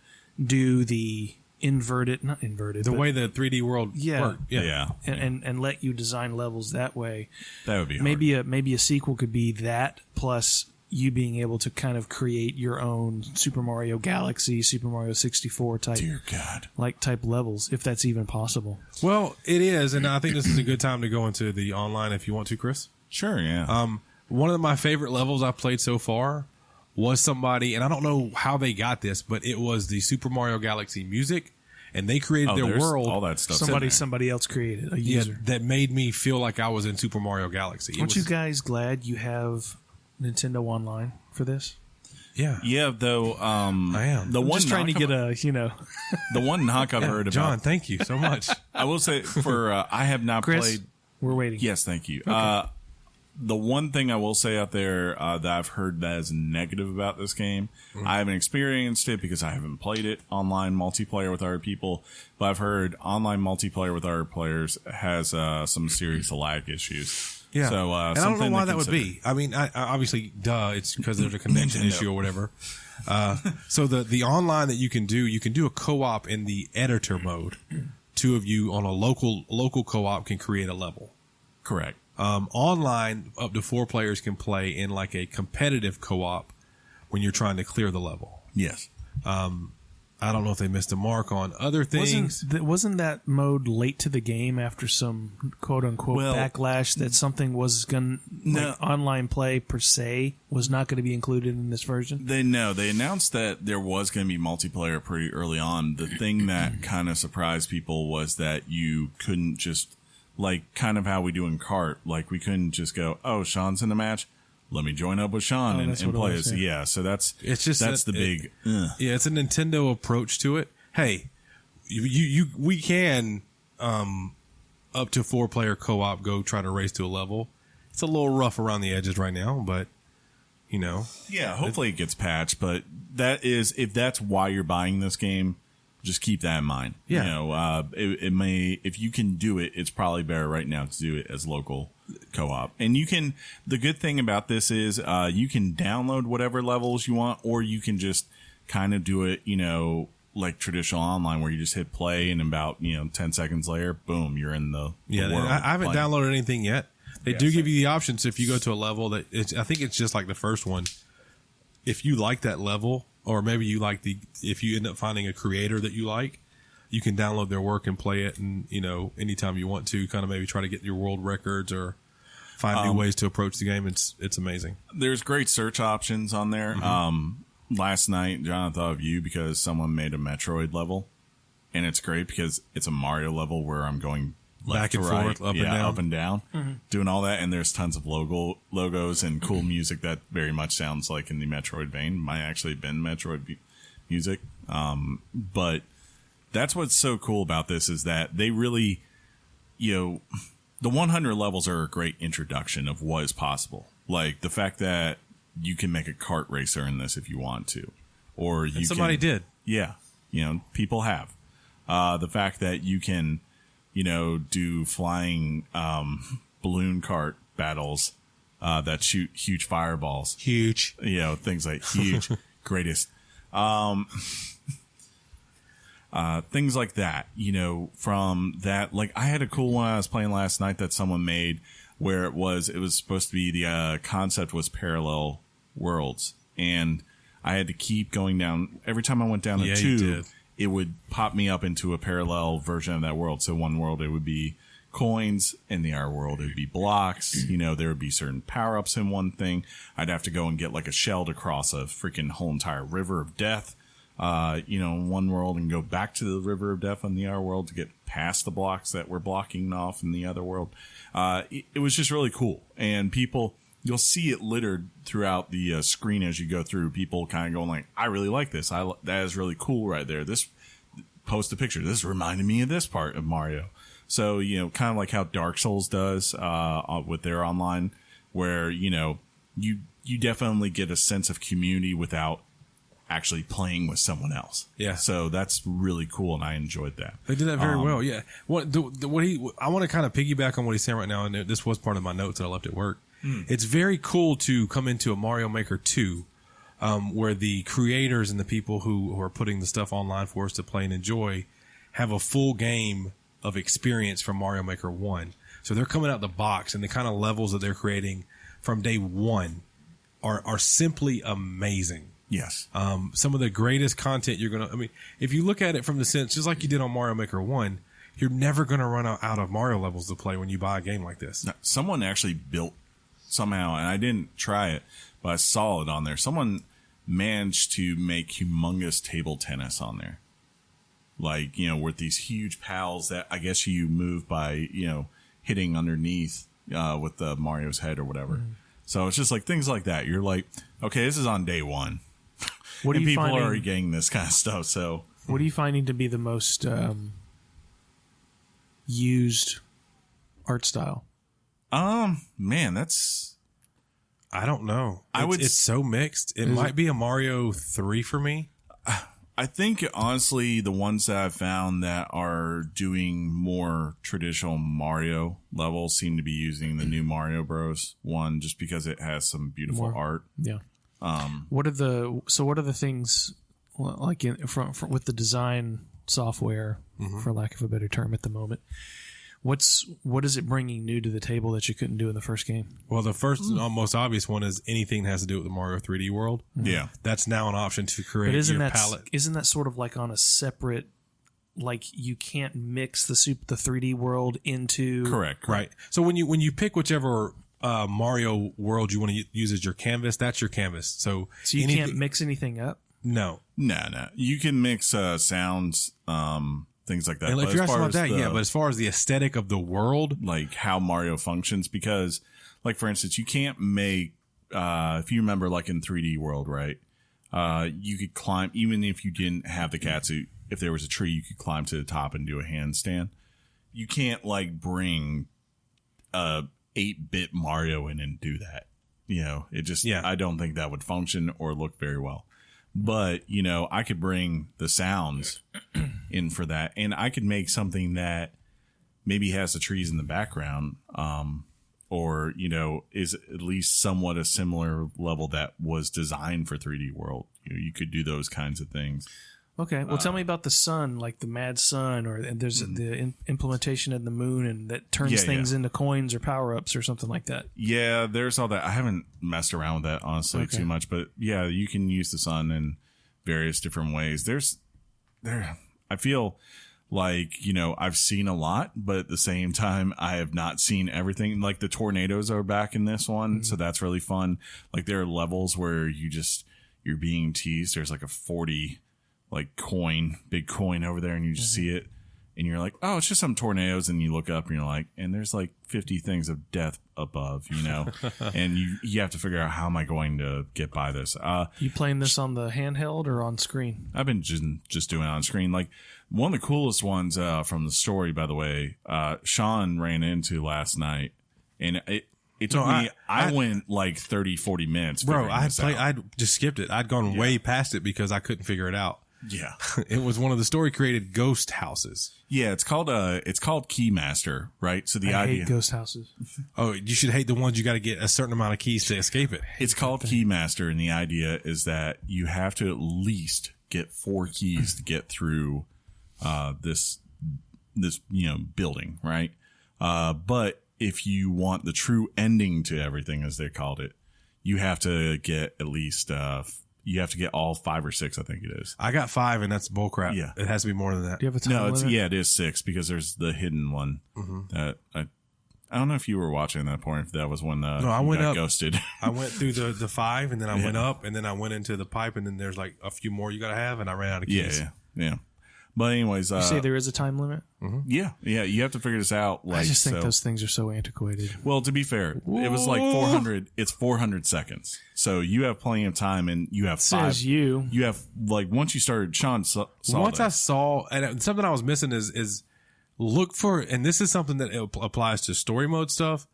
do the not inverted. The way the 3D world worked. Yeah. And let you design levels that way. That would be hard. Maybe a sequel could be that plus you being able to kind of create your own Super Mario Galaxy, Super Mario 64 type, Dear God, type levels, if that's even possible. Well, it is, and I think this is a good time to go into the online if you want to, Chris. Sure, yeah. One of my favorite levels I've played so far was somebody, and I don't know how they got this, but it was the Super Mario Galaxy music, and they created their world. All that stuff. Somebody else created a user that made me feel like I was in Super Mario Galaxy. Aren't you guys glad you have Nintendo Online for this? Yeah, though. I am. I'm just trying to get the one knock I've heard about. John, thank you so much. I will say I have not Chris, played. We're waiting. Yes, thank you. Okay. The one thing I will say out there that I've heard that is negative about this game, I haven't experienced it because I haven't played it online multiplayer with other people, but I've heard online multiplayer with other players has some serious lag issues. Yeah, so, and I don't know why that would be. I mean, I obviously, it's because there's a connection issue or whatever. So the online that you can do a co-op in the editor mode. Two of you on a local co-op can create a level. Correct. Online, up to 4 players can play in like a competitive co-op when you're trying to clear the level. Yes. I don't know if they missed a mark on other things. Wasn't that mode late to the game after some quote unquote backlash that something was going online play per se was not going to be included in this version? They announced that there was going to be multiplayer pretty early on. The thing that kind of surprised people was that you couldn't just like kind of how we do in kart. Like we couldn't just go, oh, Sean's in the match. Let me join up with Sean and play it. Yeah, so that's the big. Yeah, it's a Nintendo approach to it. Hey, we can up to 4-player co-op go try to race to a level. It's a little rough around the edges right now, but yeah, hopefully it gets patched. But if that's why you're buying this game, just keep that in mind. Yeah, it may, if you can do it, it's probably better right now to do it as local co-op. And the good thing about this is you can download whatever levels you want, or you can just kind of do it, like traditional online where you just hit play and about 10 seconds later, boom, you're in the world. I haven't downloaded anything yet. They do give you the options if you go to a level that I think it's just like the first one. If you like that level, or maybe if you end up finding a creator that you like, you can download their work and play it, and anytime you want to, kind of maybe try to get your world records or find new ways to approach the game. It's amazing. There's great search options on there. Last night, John, I thought of you because someone made a Metroid level, and it's great because it's a Mario level where I'm going left back and to right, forth, up and down, doing all that, and there's tons of logos and cool music that very much sounds like in the Metroid vein. Might actually have been Metroid music, but that's what's so cool about this is that they really, the 100 levels are a great introduction of what is possible. Like the fact that you can make a kart racer in this if you want to, or somebody did. Yeah, people have. The fact that you can, do flying balloon kart battles that shoot huge fireballs. Huge. Things like huge, greatest. Things like that, from that. Like I had a cool one I was playing last night that someone made where it was supposed to be the concept was parallel worlds. And I had to keep going down. Every time I went down a tube, it would pop me up into a parallel version of that world. So one world, it would be coins. In the other world, it would be blocks. There would be certain power-ups in one thing. I'd have to go and get like a shell to cross a freaking whole entire river of death. in one world and go back to the River of Death on the other world to get past the blocks that were blocking off in the other world. It was just really cool. And you'll see it littered throughout the screen as you go through. People kind of going like, I really like this. That is really cool right there. Post a picture. This reminded me of this part of Mario. So, kind of like how Dark Souls does with their online, where, you definitely get a sense of community without actually playing with someone else. Yeah. So that's really cool, and I enjoyed that. They did that very well, yeah. I want to kind of piggyback on what he's saying right now, and this was part of my notes that I left at work. It's very cool to come into a Mario Maker 2, where the creators and the people who are putting the stuff online for us to play and enjoy have a full game of experience from Mario Maker 1. So they're coming out the box, and the kind of levels that they're creating from day one are simply amazing. Yes. Some of the greatest content if you look at it from the sense, just like you did on Mario Maker 1, you're never going to run out of Mario levels to play when you buy a game like this. Now, someone actually built somehow, and I didn't try it, but I saw it on there. Someone managed to make humongous table tennis on there. Like, with these huge pals that I guess you move by, hitting underneath with the Mario's head or whatever. So it's just like things like that. You're like, okay, this is on day one. What and are you people finding, are already getting this kind of stuff. So what are you finding to be the most used art style? Man, that's... I don't know. It's so mixed. It might be a Mario 3 for me. I think, honestly, the ones that I've found that are doing more traditional Mario levels seem to be using the new Mario Bros. one, just because it has some beautiful art. Yeah. What are the things like with the design software, for lack of a better term, at the moment? What is it bringing new to the table that you couldn't do in the first game? Well, the first most obvious one is anything that has to do with the Mario 3D world. Yeah. That's now an option to create your palette. Isn't that sort of like on a separate, like you can't mix the 3D world into... Correct. Right. So when you pick whichever Mario world you want to use as your canvas, that's your canvas. So you can't mix anything up? No. No. You can mix sounds, things like that. And if you're asking about that, but as far as the aesthetic of the world, like how Mario functions, because, like, for instance, you can't make, if you remember, like in 3D World, right? You could climb, even if you didn't have the catsuit, if there was a tree, you could climb to the top and do a handstand. You can't, like, bring 8-bit Mario in and do that. It just, I don't think that would function or look very well. But, I could bring the sounds in for that, and I could make something that maybe has the trees in the background, or, is at least somewhat a similar level that was designed for 3D World. You could do those kinds of things. Okay. Well, tell me about the sun, like the mad sun, and there's the implementation of the moon, and that turns things into coins or power-ups or something like that. Yeah, there's all that. I haven't messed around with that, honestly, too much. But, yeah, you can use the sun in various different ways. I feel like, I've seen a lot, but at the same time, I have not seen everything. Like, the tornadoes are back in this one, so that's really fun. Like, there are levels where you're being teased. There's like a 40... like big coin over there, and you just see it, and you're like, oh, it's just some tornadoes, and you look up, and you're like, and there's like 50 things of death above, and you have to figure out, how am I going to get by this? You playing this on the handheld or on screen? I've been just doing it on screen. Like, one of the coolest ones from the story, by the way, Shaun ran into last night, and it took me, I went like 30, 40 minutes. Bro, I just skipped it. I'd gone way past it because I couldn't figure it out. Yeah. It was one of the story created ghost houses. Yeah, it's called Keymaster, right? So I hate ghost houses. Oh, you should hate the ones you got to get a certain amount of keys to escape it. It's called Keymaster, and the idea is that you have to at least get 4 keys to get through this building, right? But if you want the true ending to everything, as they called it, you have to get at least you have to get all 5 or 6, I think it is. I got 5, and that's bullcrap. Yeah. It has to be more than that. Do you have a time limit? It is 6, because there's the hidden one that I don't know if you were watching that point. If that was when I you went got up. ghosted. I went through the 5, and then I went up, and then I went into the pipe, and then there's like a few more you got to have, and I ran out of keys. Yeah. But anyways, You say there is a time limit? yeah. You have to figure this out. Like, I just think those things are so antiquated. Well, to be fair, it was like 400. It's 400 seconds, so you have plenty of time, and you have five. Says you. You have like once you started. Sean saw Once that. I saw, and something I was missing is look for, and this is something that applies to story mode stuff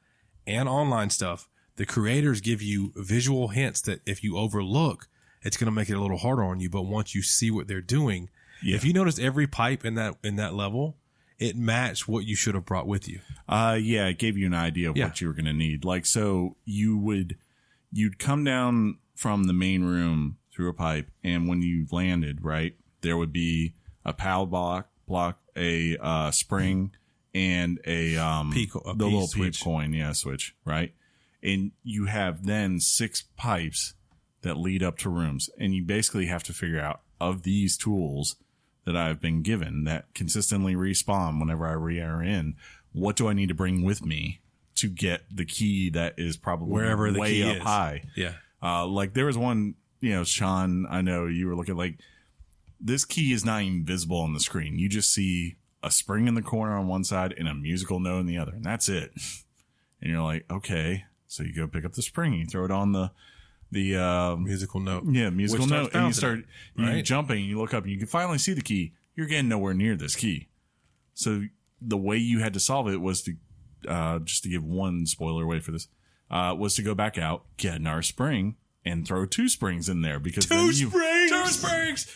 and online stuff. The creators give you visual hints that if you overlook, it's going to make it a little harder on you. But once you see what they're doing, if you notice every pipe in that level, it matched what you should have brought with you. Yeah, it gave you an idea of what you were going to need. Like, so you'd come down from the main room through a pipe, and when you landed, right, there would be a pal block, a spring, and the little switch. peep coin, switch, right? And you have then 6 pipes that lead up to rooms, and you basically have to figure out, of these tools that I've been given that consistently respawn whenever I re-enter in, what do I need to bring with me to get the key that is probably Wherever the way key up is. high? Yeah. Like there was one, Sean, I know you were looking like, this key is not even visible on the screen. You just see a spring in the corner on one side and a musical note in the other, and that's it. And you're like, okay. So you go pick up the spring, you throw it on the musical note. Yeah, musical Which note. starts And you start bouncing, you jumping, you look up, and you can finally see the key. You're getting nowhere near this key. So the way you had to solve it was to, just to give one spoiler away for this, was to go back out, get another spring, and throw 2 springs in there. Because Two springs!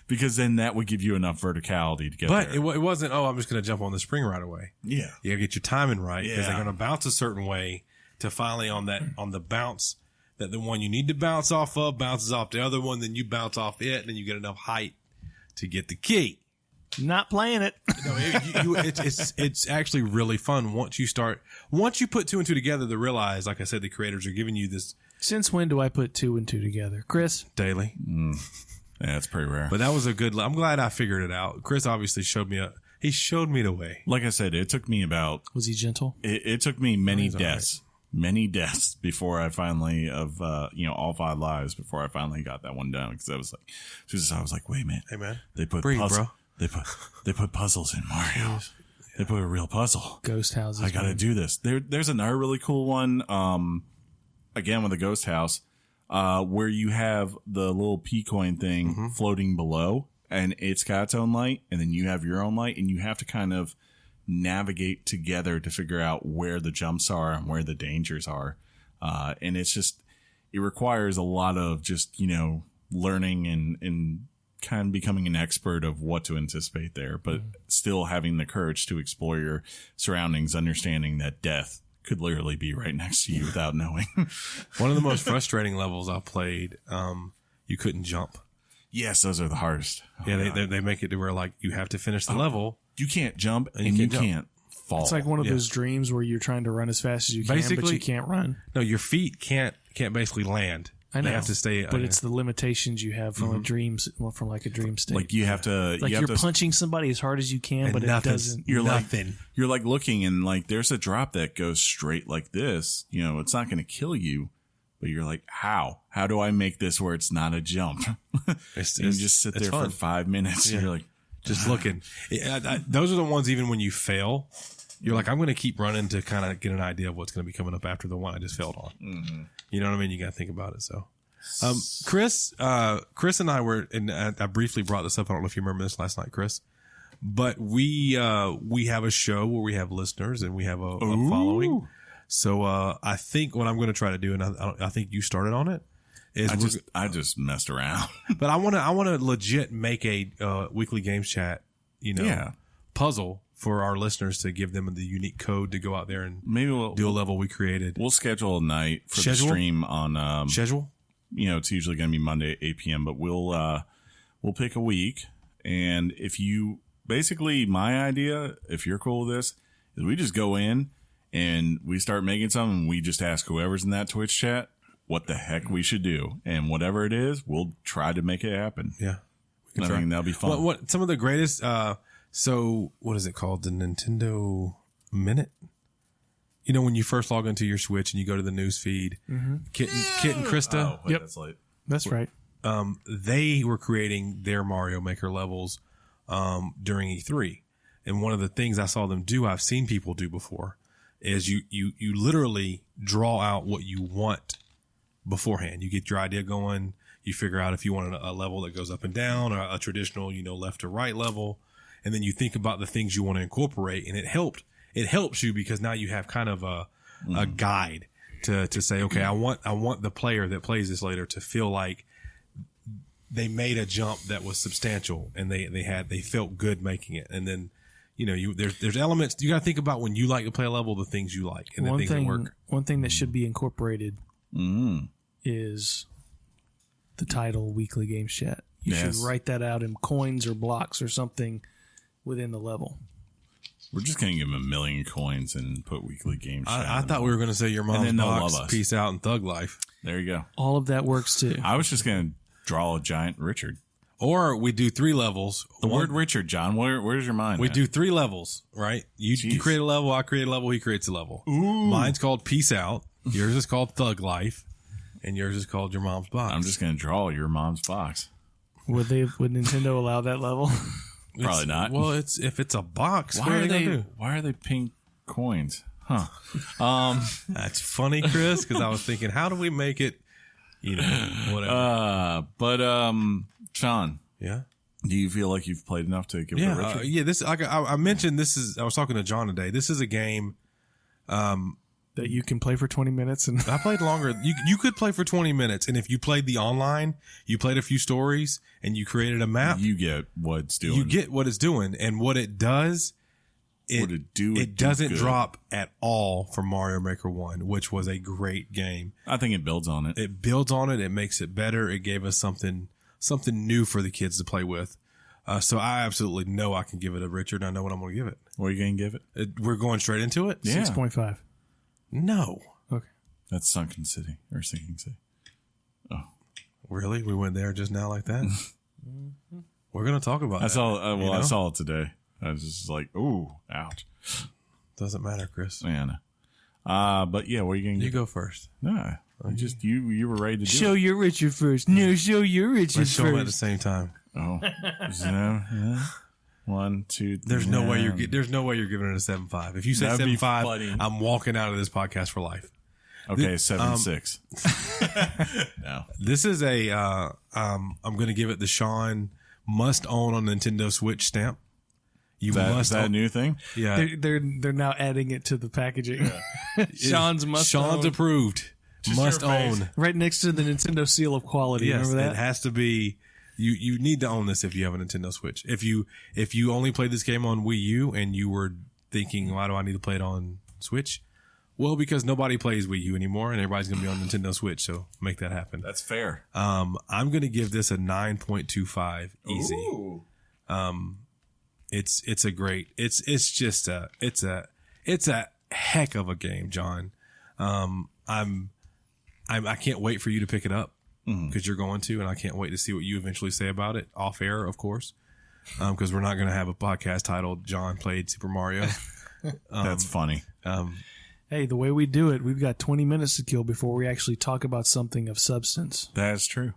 Because then that would give you enough verticality to get But there. it wasn't, I'm just going to jump on the spring right away. Yeah. You got to get your timing right because Yeah. they're going to bounce a certain way to finally on the bounce that the one you need to bounce off of bounces off the other one, then you bounce off it, and then you get enough height to get the key. Not playing it. No, it's actually really fun once you put 2 and 2 together to realize, like I said, the creators are giving you this Since when do I put 2 and 2 together? Chris? daily. Yeah, that's pretty rare. But that was I'm glad I figured it out. Chris obviously showed me the way. Like I said, it took me about... Was he gentle? It took me many He's all deaths. Many deaths before I finally all 5 lives before I finally got that one done, because I was like, wait a minute, Hey man, they put breathe, bro. they put puzzles in Mario. They put a real puzzle. Ghost houses. I got to do this. There's another really cool one. Again with the ghost house, where you have the little P coin thing floating below, and it's got its own light, and then you have your own light, and you have to kind of navigate together to figure out where the jumps are and where the dangers are. And it requires a lot of just, learning and kind of becoming an expert of what to anticipate there, but still having the courage to explore your surroundings, understanding that death could literally be right next to you without knowing. One of the most frustrating levels I played, you couldn't jump. Yes, those are the hardest. They make it to where like you have to finish the level. You can't jump and you can't fall. It's like one of those dreams where you're trying to run as fast as you can, but you can't run. No, your feet can't basically land. I know. They have to stay. But it's the limitations you have from a dream state. Like you have to, like you're punching somebody as hard as you can, but it doesn't. You're like looking, and like there's a drop that goes straight like this. It's not going to kill you, but you're like, how do I make this where it's not a jump? You just sit there for 5 minutes. And you're like, just looking. Those are the ones, even when you fail, you're like, I'm going to keep running to kind of get an idea of what's going to be coming up after the one I just failed on. Mm-hmm. You know what I mean? You got to think about it. So, Chris and I were, and I briefly brought this up. I don't know if you remember this last night, Chris, but we have a show where we have listeners and we have a following. So, I think what I'm going to try to do, and I think you started on it, is I just messed around. But I want to legit make a weekly games chat, puzzle for our listeners to give them the unique code to go out there and maybe we'll do a level we created. We'll schedule a night for the stream on schedule. It's usually going to be Monday at 8 p.m. But we'll pick a week, and if you basically my idea, if you're cool with this, is we just go in and we start making something. And we just ask whoever's in that Twitch chat what the heck we should do, and whatever it is, we'll try to make it happen. Yeah, I think that'll be fun. What some of the greatest? So what is it called? The Nintendo Minute? when you first log into your Switch and you go to the news feed, Kit and Krista, wait, that's late. That's right. they were creating their Mario Maker levels during E3. And one of the things I saw them do, I've seen people do before, is you literally draw out what you want beforehand. You get your idea going. You figure out if you want a level that goes up and down, or a traditional, left to right level. And then you think about the things you want to incorporate. And it helps you because now you have kind of a guide to say, okay, I want the player that plays this later to feel like they made a jump that was substantial and they felt good making it. And then, there's elements you got to think about when you like to play a level, the things you like and the things that work. One thing that should be incorporated is the title weekly games chat. You should write that out in coins or blocks or something within the level. We're just going to give them 1 million coins and put weekly games chat. I thought we were going to say your mom's box, peace out, and thug life. There you go. All of that works too. I was just going to draw a giant Richard. Or we do 3 levels. The word Richard, John, where's your mind? We do 3 levels, right? You create a level, I create a level, he creates a level. Ooh. Mine's called Peace Out. Yours is called Thug Life. And yours is called Your Mom's Box. I'm just going to draw Your Mom's Box. Would Nintendo allow that level? Probably not. Well, if it's a box, why are they pink coins? Huh. That's funny, Chris, because I was thinking, how do we make it, whatever. Sean. Yeah. Do you feel like you've played enough to give it a Richard? This I mentioned I was talking to John today. This is a game that you can play for 20 minutes. And I played longer. You could play for 20 minutes. And if you played the online, you played a few stories and you created a map. You get what it's doing. You get what it's doing. And what it does, it doesn't drop at all from Mario Maker 1, which was a great game. I think it builds on it. It builds on it. It makes it better. It gave us something new for the kids to play with. So I absolutely know I can give it a Richard. I know what I'm going to give it. What are you going to give it? We're going straight into it? Yeah. 6.5. No. Okay. That's Sunken City or Sinking City. Oh. Really? We went there just now like that? We're going to talk about that. I saw it today. I was just like, ooh, ouch. Doesn't matter, Chris. Yeah, but yeah, what are you going to You go first. No. You were ready to do Show your Richard first. No, show your Richard Let's first. show them at the same time. Oh. Yeah. 1, 2, 3. There's no way you're giving it a 7.5. If you say 7.5, I'm walking out of this podcast for life. Okay, 7.6. No. This is I'm going to give it the Shaun must own on Nintendo Switch stamp. Is that a new thing? Yeah. They're now adding it to the packaging. Yeah. Shaun's approved. Must own. Right next to the Nintendo seal of quality. Yes, remember that? It has to be. You need to own this if you have a Nintendo Switch. If you only played this game on Wii U and you were thinking, why do I need to play it on Switch? Well, because nobody plays Wii U anymore and everybody's going to be on Nintendo Switch, so make that happen. That's fair. I'm going to give this a 9.25 easy. Ooh. It's a heck of a game, John. I can't wait for you to pick it up. Because you're going to, and I can't wait to see what you eventually say about it off air, of course. Because we're not going to have a podcast titled "John Played Super Mario." That's funny. Hey, the way we do it, we've got 20 minutes to kill before we actually talk about something of substance. That's true.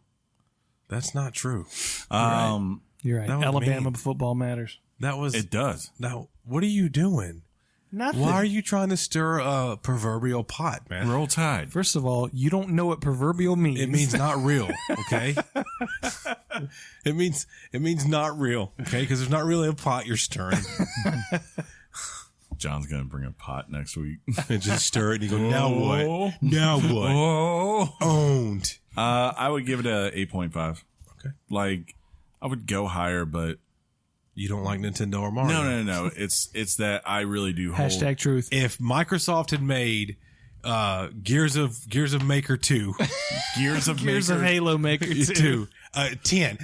That's not true. You're right. Alabama football matters. It does. Now, what are you doing? Nothing. Why are you trying to stir a proverbial pot, man? Roll Tide. First of all, you don't know what proverbial means. It means not real, okay? It means not real, okay? Because there's not really a pot you're stirring. John's going to bring a pot next week. And just stir it and you go, now what? Now what? Oh. Owned. I would give it a 8.5. Okay. Like, I would go higher, but... You don't like Nintendo or Mario? No. It's that I really do hold... Hashtag truth. If Microsoft had made Gears of Maker 2... Gears of Halo Maker 2. 10.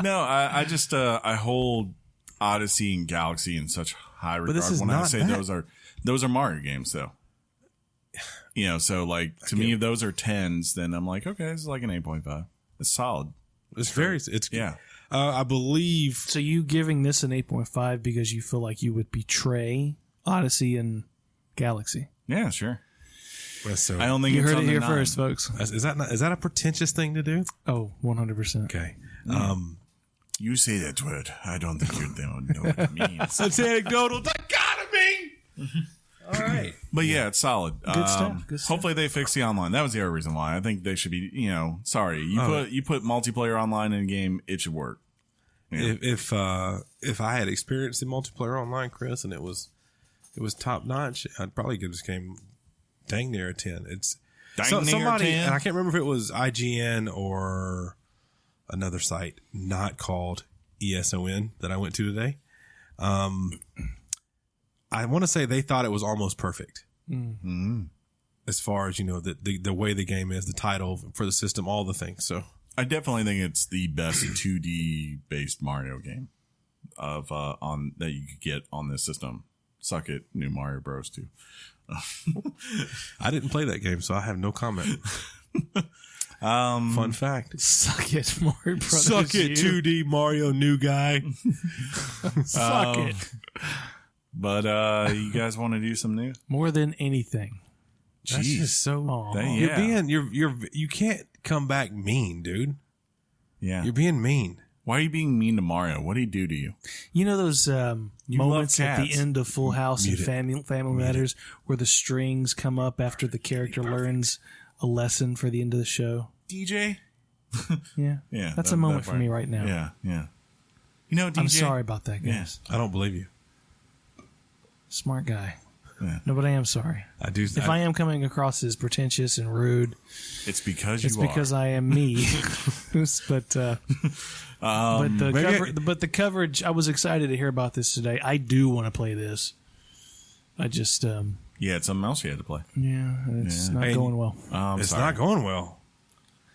No, I just I hold Odyssey and Galaxy in such high regard. This is when not I say that. those are Mario games, though. So like to me, if those are 10s, then I'm like, okay, this is like an 8.5. It's solid. It's yeah. I believe. So you giving this an 8.5 because you feel like you would betray Odyssey and Galaxy. Yeah, sure. So I don't think You it's heard on it the here 9. first, folks. is that a pretentious thing to do? Oh, 100%. Okay. You say that word. I don't think you don't know what it means. That's anecdotal dichotomy. All right. But yeah, it's solid. Good stuff. Good stuff. Hopefully they fix the online. That was the other reason why. I think they should be, sorry. You put multiplayer online in a game, it should work. Yeah. If I had experienced the multiplayer online, Chris, and it was top notch, I'd probably give this game dang near a 10. It's somebody, and I can't remember if it was IGN or another site not called ESON that I went to today. I want to say they thought it was almost perfect. Mm-hmm. As far as, the way the game is, the title for the system, all the things. So I definitely think it's the best 2D based Mario game that you could get on this system. Suck it, New Mario Bros. 2. I didn't play that game, so I have no comment. Fun fact. Suck it, Mario Brothers. Suck it, 2D Mario new guy. Suck it. But you guys want to do some news? More than anything. That's just so. Yeah. You can't come back mean, dude. Yeah. You're being mean. Why are you being mean to Mario? What did he do to you? You know those moments at the end of Full House and Family Matters where the strings come up after the character learns a lesson for the end of the show? DJ? Yeah. Yeah. That's a moment for me right now. Yeah, yeah. DJ? I'm sorry about that, guys. I don't believe you. Smart guy. Yeah. No, but I am sorry. I do. If I am coming across as pretentious and rude, it's because it's because I am me. But the coverage. I was excited to hear about this today. I do want to play this. I just it's something else you had to play. Yeah, it's not going well. It's not going well.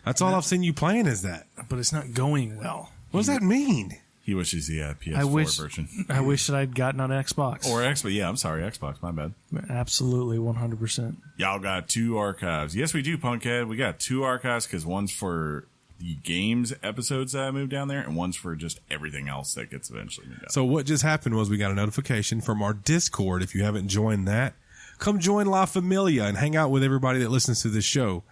That's all I've seen you playing is that. But it's not going well. What does that mean? He wishes he had PS4 version. I wish that I'd gotten on Xbox. Or Xbox. Yeah, I'm sorry, Xbox. My bad. Absolutely, 100%. Y'all got 2 archives. Yes, we do, Punkhead. We got 2 archives because one's for the games episodes that I moved down there, and one's for just everything else that gets eventually moved down. So what just happened was we got a notification from our Discord. If you haven't joined that, come join La Familia and hang out with everybody that listens to this show.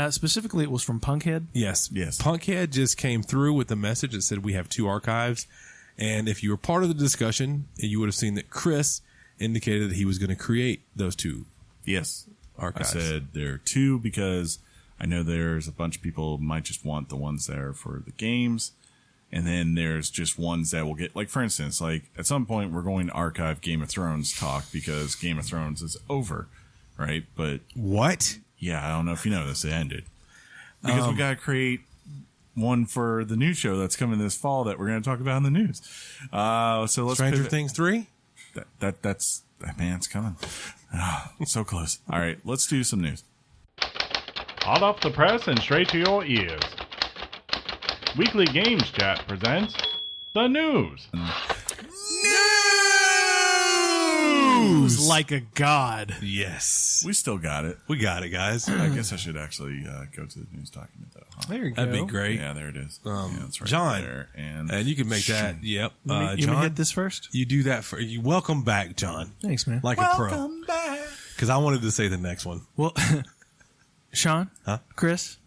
Specifically, it was from Punkhead. Yes. Punkhead just came through with a message that said we have 2 archives. And if you were part of the discussion, you would have seen that Chris indicated that he was going to create those 2 archives. I said there are 2 because I know there's a bunch of people who might just want the ones that are for the games. And then there's just ones that will get, like, for instance, like at some point we're going to archive Game of Thrones talk because Game of Thrones is over, right? But what? Yeah, I don't know if you know this. It ended because we got to create one for the new show that's coming this fall that we're going to talk about in the news. So let's Stranger Things 3. That's man, it's coming. So close. All right, let's do some news. Hot off the press and straight to your ears. Weekly Games Chat presents the news. News like a god. Yes. We still got it. We got it, guys. I guess I should actually go to the news document, though. Huh? There you go. That'd be great. Yeah, there it is. That's right John, there. And you can make that. Yep. You John, hit this first? You do that for you. Welcome back, John. Thanks, man. Like a pro. Welcome back. Because I wanted to say the next one. Well, Shaun, Chris,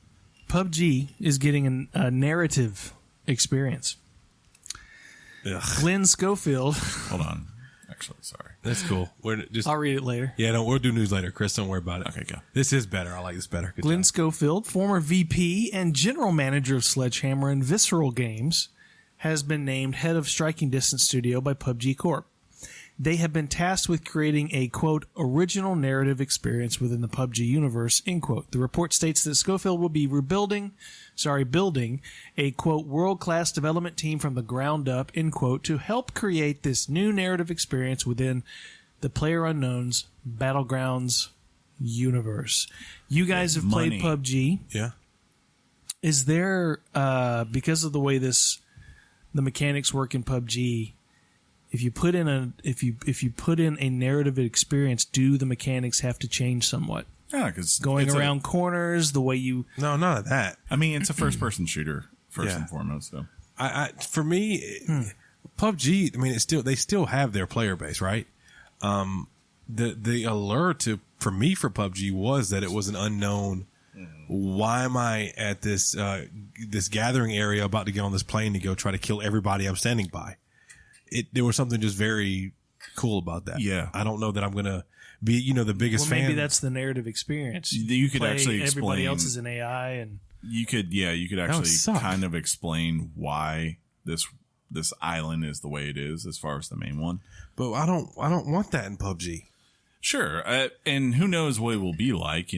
PUBG is getting a narrative experience. Ugh. Glenn Schofield. Hold on. Actually, sorry. That's cool. I'll read it later. Yeah, we'll do news later, Chris. Don't worry about it. Okay, go. This is better. I like this better. Good Glenn job. Schofield, former VP and general manager of Sledgehammer and Visceral Games, has been named head of Striking Distance Studio by PUBG Corp. They have been tasked with creating a, quote, original narrative experience within the PUBG universe, end quote. The report states that Schofield will be building a, quote, world-class development team from the ground up, end quote, to help create this new narrative experience within the PlayerUnknown's Battlegrounds universe. You guys have played PUBG. Yeah. Is there, because of the way the mechanics work in PUBG, if you put in a narrative experience, do the mechanics have to change somewhat? Yeah, because going around corners, the way you. No, none of that. I mean, it's a first-person shooter first and foremost. So, for me, PUBG. I mean, they still have their player base, right? The allure for me for PUBG was that it was an unknown. Why am I at this gathering area about to get on this plane to go try to kill everybody I'm standing by? There was something just very cool about that. Yeah. I don't know that I'm going to be, the biggest fan. Maybe that's the narrative experience. You could actually explain. Everybody else is an AI, and you could actually kind of explain why this island is the way it is as far as the main one. But I don't want that in PUBG. Sure. And who knows what it will be like,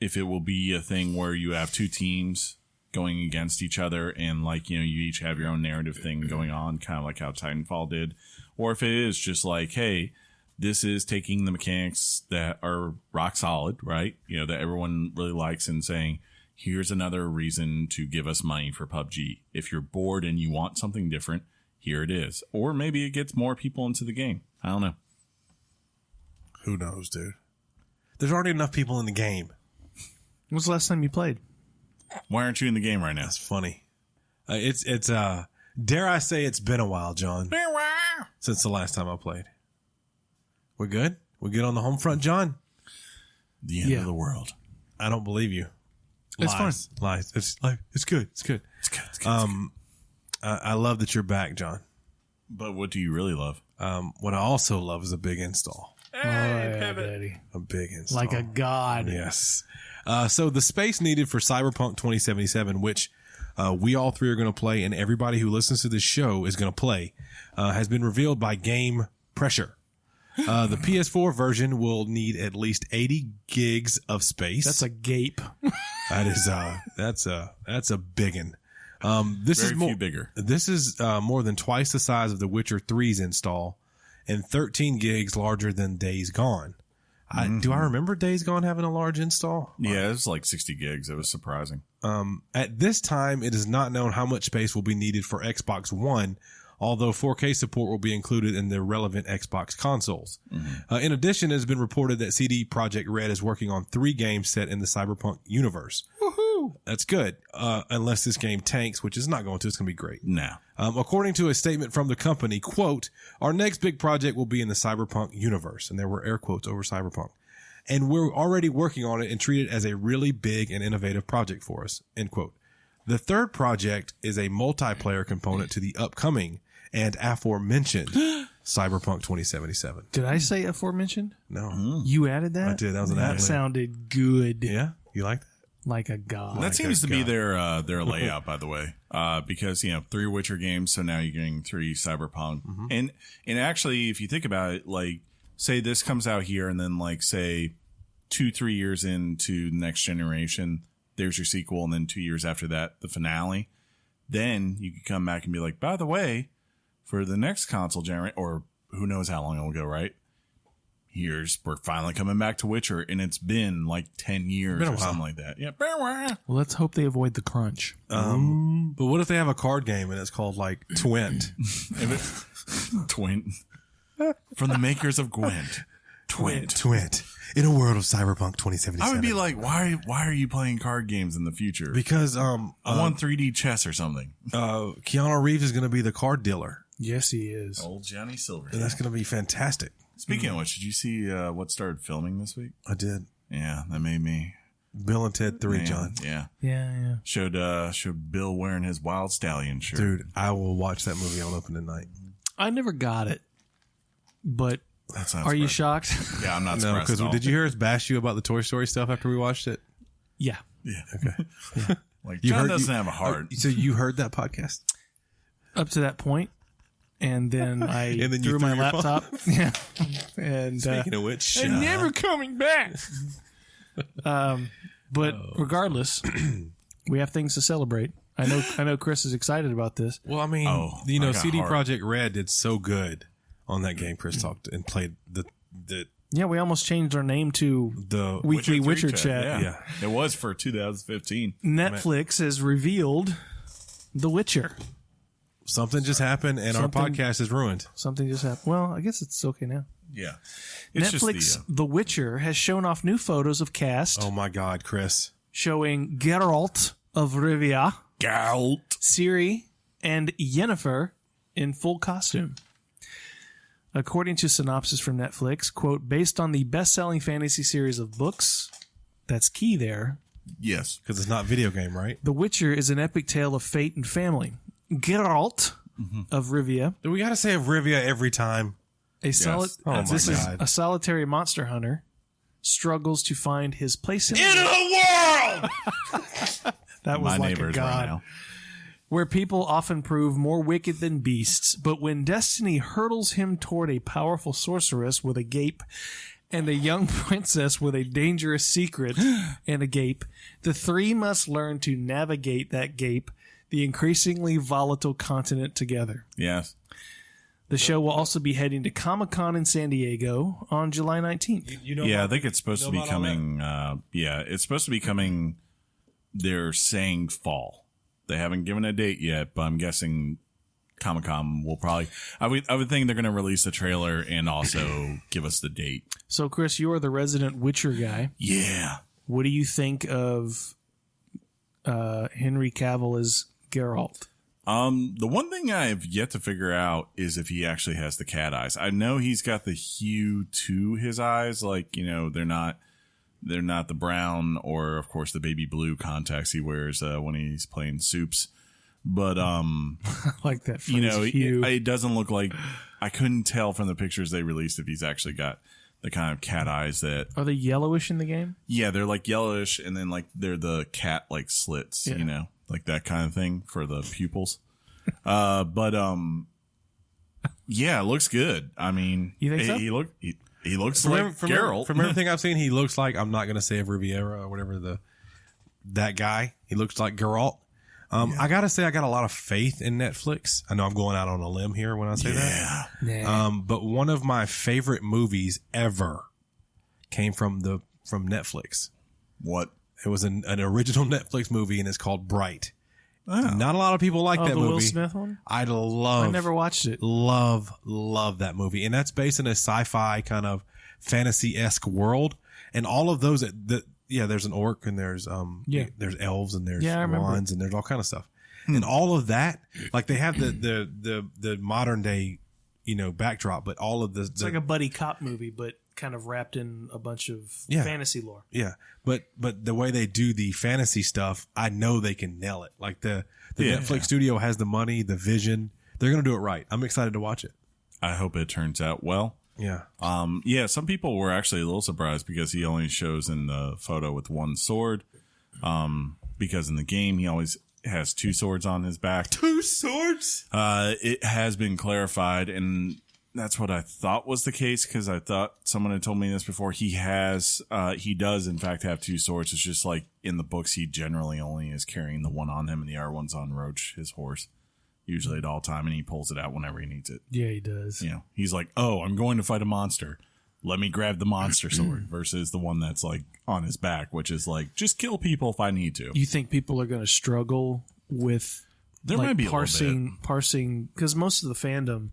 if it will be a thing where you have two teams going against each other and you each have your own narrative thing going on, kind of like how Titanfall did. Or if it is just like, hey, this is taking the mechanics that are rock solid, right? That everyone really likes and saying, here's another reason to give us money for PUBG. If you're bored and you want something different, here it is. Or maybe it gets more people into the game. I don't know. Who knows, dude? There's already enough people in the game. When was the last time you played? Why aren't you in the game right now? That's funny. It's dare I say it's been a while, John, since the last time I played. We're good? We're good on the home front, John? The end of the world. I don't believe you. It's Lies. fine. Lies. It's good. It's good. It's good. I love that you're back, John. But what do you really love? What I also love is a big install. Hey, Daddy. A big install. Like a god. Yes. So the space needed for Cyberpunk 2077, which we all three are going to play and everybody who listens to this show is going to play, has been revealed by Game Pressure. The PS4 version will need at least 80 gigs of space. That's a gape. That's a biggin. This Very is more few bigger. This is more than twice the size of The Witcher 3's install and 13 gigs larger than Days Gone. Do I remember Days Gone having a large install? Yeah, it was like 60 gigs. It was surprising. At this time, it is not known how much space will be needed for Xbox One, although 4K support will be included in the relevant Xbox consoles. In addition, it has been reported that CD Projekt Red is working on 3 games set in the Cyberpunk universe. Woohoo! That's good, unless this game tanks, which is not going to. It's going to be great. No. According to a statement from the company, quote, our next big project will be in the Cyberpunk universe. And there were air quotes over Cyberpunk. And we're already working on it and treat it as a really big and innovative project for us, end quote. The third project is a multiplayer component to the upcoming and aforementioned Cyberpunk 2077. Did I say aforementioned? No. You added that? I did. That was an That ad-lib. sounded good. Yeah? You like that? Like a god. That seems to be their layout, by the way, because 3 Witcher games, so now you're getting 3 Cyberpunk, and actually, if you think about it, like say this comes out here, and then like say 2-3 years into the next generation, there's your sequel, and then 2 years after that, the finale. Then you could come back and be like, by the way, for the next console generation, or who knows how long it will go, right? We're finally coming back to Witcher, and it's been like 10 years or something like that. Yeah. Well, let's hope they avoid the crunch. But what if they have a card game and it's called like Twint? Twint. From the makers of Gwent. Twint. In a world of Cyberpunk 2077. I would be like, why are you playing card games in the future? Because I want 3D chess or something. Keanu Reeves is going to be the card dealer. Yes, he is. Old Johnny Silver. And that's going to be fantastic. Speaking of which, did you see what started filming this week? I did. Yeah, that made me. Bill and Ted 3, Man, John. Yeah. Showed Bill wearing his Wild Stallion shirt. Dude, I will watch that movie on opening night. I never got it, but That's not are you surprising. shocked? Yeah, I'm not No, surprised. because at all. did you hear us bash you about the Toy Story stuff after we watched it? Yeah. Yeah. Okay. Like You John heard- doesn't you- have a heart. So you heard that podcast? Up to that point, and then I And then you threw my threw your laptop. Yeah. And Speaking of which, I'm never coming back. But regardless, we have things to celebrate. I know Chris is excited about this. well, I mean, Oh, I got CD heart. Projekt Red did so good on that game. Chris talked and played the Yeah, we almost changed our name to Weekly Witcher Chat. Yeah. It was for 2015. Netflix has revealed The Witcher. something just happened and our Something- podcast is ruined. Something just happened. Well, I guess it's okay now. Yeah. It's Netflix, just The Witcher, has shown off new photos of cast Oh my God, Chris! showing Geralt of Rivia, Galt. Ciri, and Yennefer in full costume. According to synopsis from Netflix, quote, based on the best-selling fantasy series of books, that's key there. Yes. Because it's not video game, right? The Witcher is an epic tale of fate and family. Geralt of Rivia, Do we got to say of Rivia every time? a solid. Oh my This is God. a solitary monster hunter, struggles to find his place in In the world! that was My like a neighbors god. right now. Where people often prove more wicked than beasts, but when destiny hurtles him toward a powerful sorceress with a gape and a young princess with a dangerous secret and a gape, the three must learn to navigate that gape, the increasingly volatile continent together. Yes. The show will also be heading to Comic-Con in San Diego on July 19th. You know Yeah, I about- think it's supposed to know be about all that? coming. It's supposed to be coming. They're saying fall. They haven't given a date yet, but I'm guessing Comic-Con will probably. I would think they're going to release the trailer and also give us the date. So, Chris, you are the resident Witcher guy. Yeah. What do you think of Henry Cavill as Geralt? The one thing I have yet to figure out is if he actually has the cat eyes. I know he's got the hue to his eyes, like, you know, they're not the brown or, of course, the baby blue contacts he wears when he's playing Soups. But Like that phrase, you know, hue. it doesn't look like. I couldn't tell from the pictures they released if he's actually got the kind of cat eyes that. Are they yellowish in the game? Yeah, they're like yellowish, and then like they're the cat like slits, Yeah. you know, like that kind of thing for the pupils. Yeah, it looks good. I mean, You think so? He looks like Geralt. From everything I've seen, he looks like, I'm not going to say of Riviera or whatever that guy. He looks like Geralt. I got to say, I got a lot of faith in Netflix. I know I'm going out on a limb here when I say that. Nah. But one of my favorite movies ever came from Netflix. What? It was an original Netflix movie, and it's called Bright. Oh. Not a lot of people like that the movie. Will Smith one? I I never watched it. love that movie, and that's based in a sci-fi kind of fantasy-esque world, and all of those there's an orc and there's there's elves and there's I remember. wands and there's all kind of stuff, and all of that, like they have the modern day, you know, backdrop, but all of It's like a buddy cop movie, but kind of wrapped in a bunch of fantasy lore. yeah, but the way they do the fantasy stuff, I know they can nail it. Like the Netflix studio has the money, the vision. They're gonna do it right. I'm excited to watch it. I hope it turns out well. Yeah. Some people were actually a little surprised because he only shows in the photo with one sword. Because in the game he always has two swords on his back. Two swords? It has been clarified, and that's what I thought was the case, because I thought someone had told me this before. He does in fact have two swords. It's just like in the books he generally only is carrying the one on him, and the other one's on Roach, his horse, usually at all time, and he pulls it out whenever he needs it. Yeah, he does. You know, he's like, oh, I'm going to fight a monster. Let me grab the monster sword, versus the one that's like on his back, which is like, just kill people if I need to. You think people are going to struggle with There might be a little parsing, because most of the fandom,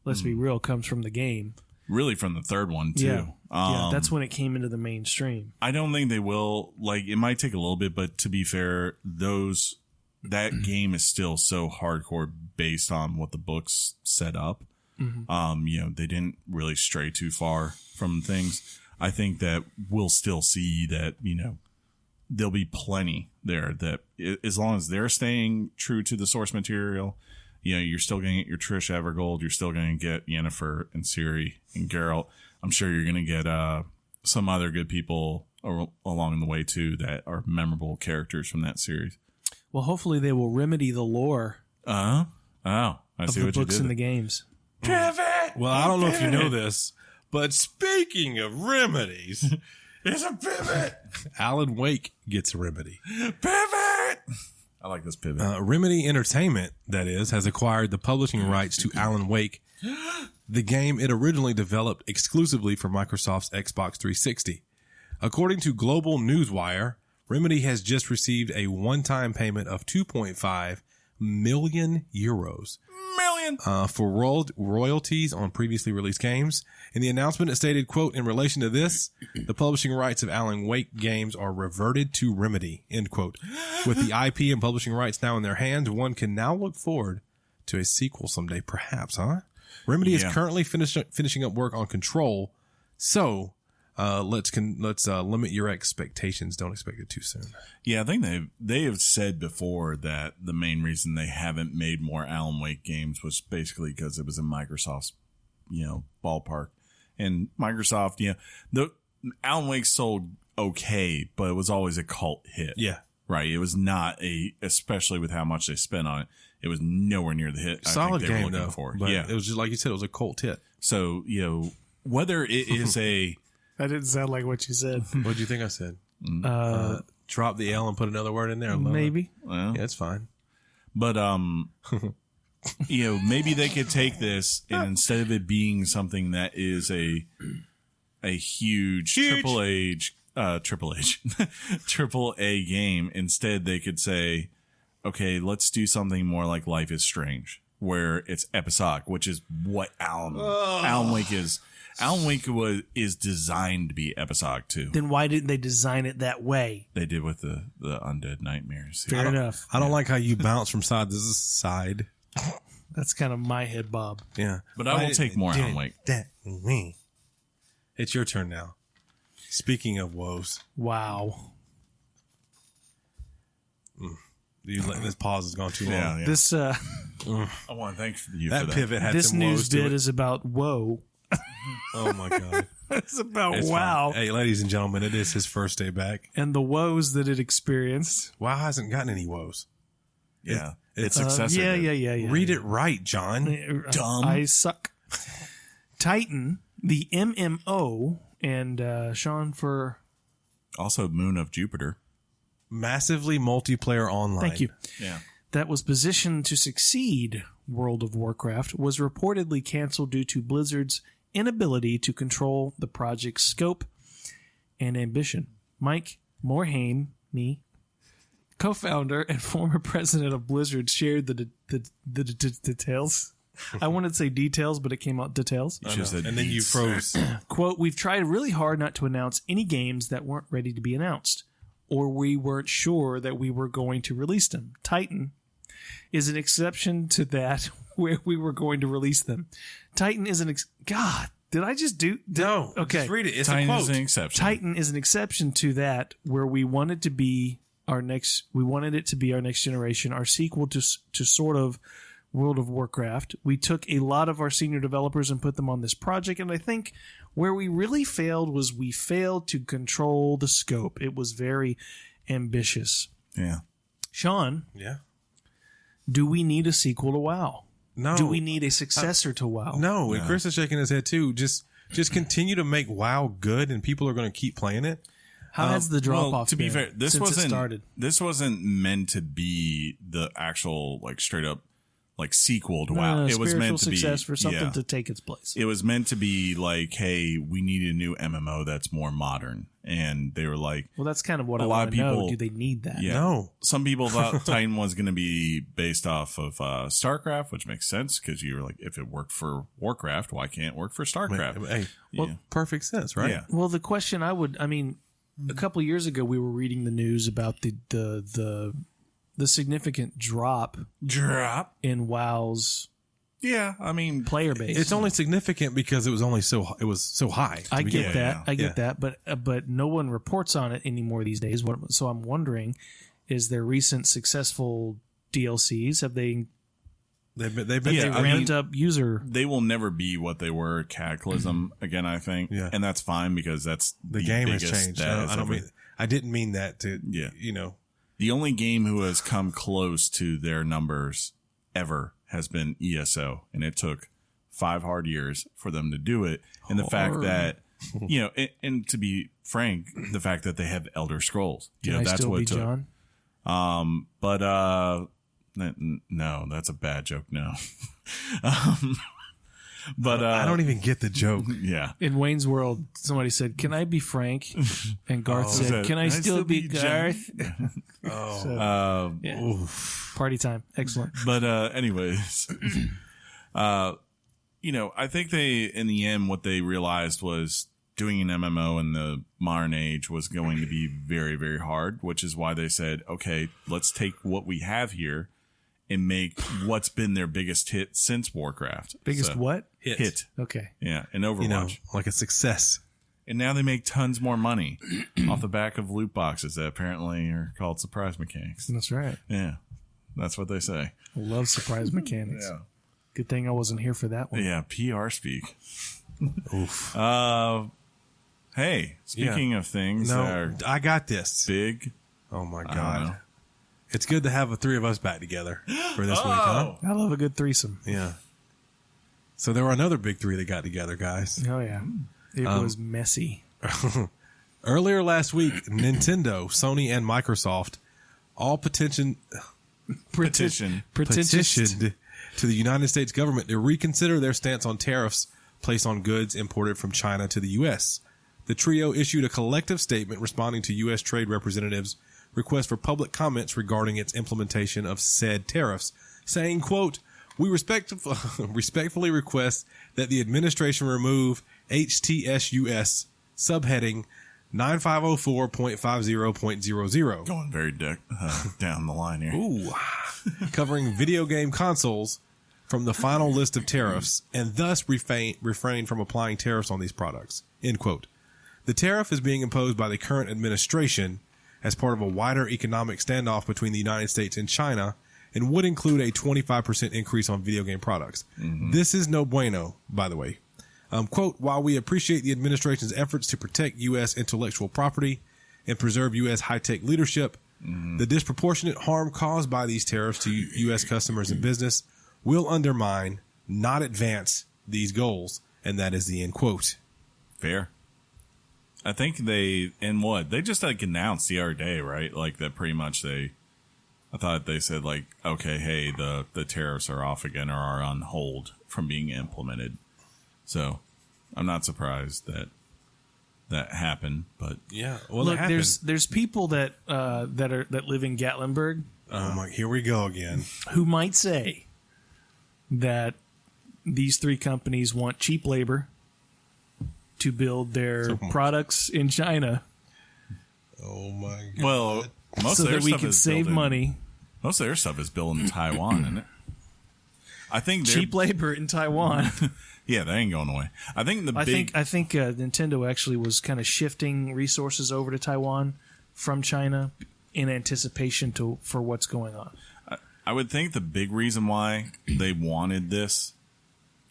let's be real, comes from the game. Really from the third one too. Yeah, that's when it came into the mainstream. I don't think they will. Like, it might take a little bit, but to be fair, that game is still so hardcore based on what the books set up. You know, they didn't really stray too far from things. I think that we'll still see that, you know, there'll be plenty there that, as long as they're staying true to the source material, you know, you're still going to get your Trish Evergold, you're still going to get Yennefer and Ciri and Geralt. I'm sure you're going to get some other good people along the way too that are memorable characters from that series. Well, hopefully they will remedy the lore Oh, I of see the what you books did. and the games. Pivot! Well, I don't know if you know this, but speaking of remedies, It's a pivot! Alan Wake gets a remedy. Pivot! I like this pivot. Remedy Entertainment, that is, has acquired the publishing rights to Alan Wake, the game it originally developed exclusively for Microsoft's Xbox 360. According to Global Newswire, Remedy has just received a one-time payment of 2.5 million euros for royalties on previously released games. In the announcement, it stated, quote, in relation to this, the publishing rights of Alan Wake games are reverted to Remedy, end quote. With the IP and publishing rights now in their hands, one can now look forward to a sequel someday, perhaps, huh? Remedy is currently finishing up work on Control, so let's limit your expectations. Don't expect it too soon. Yeah, I think they have said before that the main reason they haven't made more Alan Wake games was basically because it was in Microsoft's, ballpark. And Microsoft, the Alan Wake sold okay, but it was always a cult hit. Yeah. Right. It was not especially with how much they spent on it, it was nowhere near the hit Solid I think they game, were looking though. for. But yeah. it was just like you said, it was a cult hit. So, whether it is a... That didn't sound like what you said. What do you think I said? Drop the L and put another word in there. Maybe. Well, Yeah, it's fine. but, maybe they could take this and instead of it being something that is a huge triple A game, instead they could say, okay, let's do something more like Life is Strange, where it's episodic, which is what Alan Wake is. Alan Wake is designed to be episodic too. Then why didn't they design it that way? They did with the Undead Nightmares. Fair enough. I don't like how you bounce from side to side. That's kind of my head bob. Yeah. But I will take more Alan Wake. It's your turn now. Speaking of woes. Wow. This pause has gone too long. Yeah. This I want to thank you That for that. pivot had this some news woes to bit it. is about whoa. Oh my God. It's about It's wow. fine. Hey, ladies and gentlemen, it is his first day back. And the woes that it experienced. WoW hasn't gotten any woes. Yeah. Its successor. Yeah. Read it right, John. Dumb. I suck. Titan, the MMO, and Shaun for... Also Moon of Jupiter. Massively multiplayer online. Thank you. Yeah. That was positioned to succeed World of Warcraft was reportedly canceled due to Blizzard's inability to control the project's scope and ambition. Mike Morhaime, co-founder and former president of Blizzard, shared the details. I wanted to say details, but it came out details. And then you froze. Quote, we've tried really hard not to announce any games that weren't ready to be announced, or we weren't sure that we were going to release them. Titan is an exception to that where we were going to release them. Titan is God, did I just do? No. Okay. Just read it. It's Titan a quote. is an exception. Titan is an exception to that where we wanted it to be our next generation, our sequel to sort of World of Warcraft. We took a lot of our senior developers and put them on this project, and I think where we really failed was we failed to control the scope. It was very ambitious. Yeah. Shaun, Yeah. do we need a sequel to WoW? No. Do we need a successor to WoW? No. And Chris is shaking his head too. Just continue to make WoW good, and people are going to keep playing it. How has the drop off to be been fair, this since it wasn't started? This wasn't meant to be the actual straight up sequel to WoW. It was meant to be success for something to take its place. It was meant to be like, hey, we need a new MMO that's more modern, and they were like, Well, that's kind of what A I lot want of to know. people- Do they need that? yeah. No. Some people thought Titan was going to be based off of StarCraft, which makes sense because you were like, if it worked for Warcraft, why can't it work for StarCraft? Hey, Yeah. perfect sense, right? Yeah. Well, the question a couple of years ago, we were reading the news about the significant drop in WoW's Yeah, I mean, player base. It's only significant because it was so high. I get with. that. I get Yeah. that. But no one reports on it anymore these days. So I'm wondering, is there recent successful DLCs? Have they They've been Yeah, I ramped mean- up user? they will never be what they were at Cataclysm again, I think. Yeah. And that's fine because that's the game has biggest changed. that has I don't ever- mean. I didn't mean that to. Yeah. The only game who has come close to their numbers ever has been ESO, and it took 5 hard years for them to do it. And the fact that, and to be frank, the fact that they have Elder Scrolls, Can I that's still what be it took. John? No, that's a bad joke. No. But I don't even get the joke. yeah. In Wayne's World, somebody said, "Can I be Frank?" And Garth said, said, "Can I still be Garth?" Oh, Yeah. Party time. Excellent. But anyways, I think they, in the end, what they realized was doing an MMO in the modern age was going to be very, very hard, which is why they said, okay, let's take what we have here and make what's been their biggest hit since Warcraft. Biggest what? Hit. Okay. Yeah, in Overwatch. You know, like a success. And now they make tons more money off the back of loot boxes that apparently are called surprise mechanics. That's right. Yeah, that's what they say. I love surprise mechanics. Yeah. Good thing I wasn't here for that one. Yeah, PR speak. Oof. Hey, speaking of things that are No, I got this. big. Oh my I don't God. know. It's good to have the three of us back together for this week, huh? I love a good threesome. Yeah. So there were another big three that got together, guys. Oh, yeah. It was messy. Earlier last week, Nintendo, Sony, and Microsoft all petitioned Petition. to the United States government to reconsider their stance on tariffs placed on goods imported from China to the U.S. The trio issued a collective statement responding to U.S. Trade Representatives' request for public comments regarding its implementation of said tariffs, saying, quote, "We respectfully request that the administration remove HTSUS subheading 9504.50.00. Going very down the line here. Ooh. Covering video game consoles from the final list of tariffs and thus refrain from applying tariffs on these products." End quote. The tariff is being imposed by the current administration as part of a wider economic standoff between the United States and China and would include a 25% increase on video game products. This is no bueno, by the way. Quote, "While we appreciate the administration's efforts to protect U.S. intellectual property and preserve U.S. high-tech leadership, the disproportionate harm caused by these tariffs to U.S. customers and business will undermine, not advance, these goals." And that is the end quote. Fair. I think they just like announced the other day, right? Like that pretty much I thought they said like, okay, hey, the tariffs are off again or are on hold from being implemented. So I'm not surprised that happened, but Yeah. Well, Look, there's people that live in Gatlinburg oh my, here we go again. who might say that these three companies want cheap labor to build their products in China Oh my God. well, most so of their that we stuff can is save built in- money. Most of their stuff is built in Taiwan, isn't it? I think Cheap labor in Taiwan. Yeah, they ain't going away. I think I think Nintendo actually was kind of shifting resources over to Taiwan from China in anticipation for what's going on. I would think the big reason why they wanted this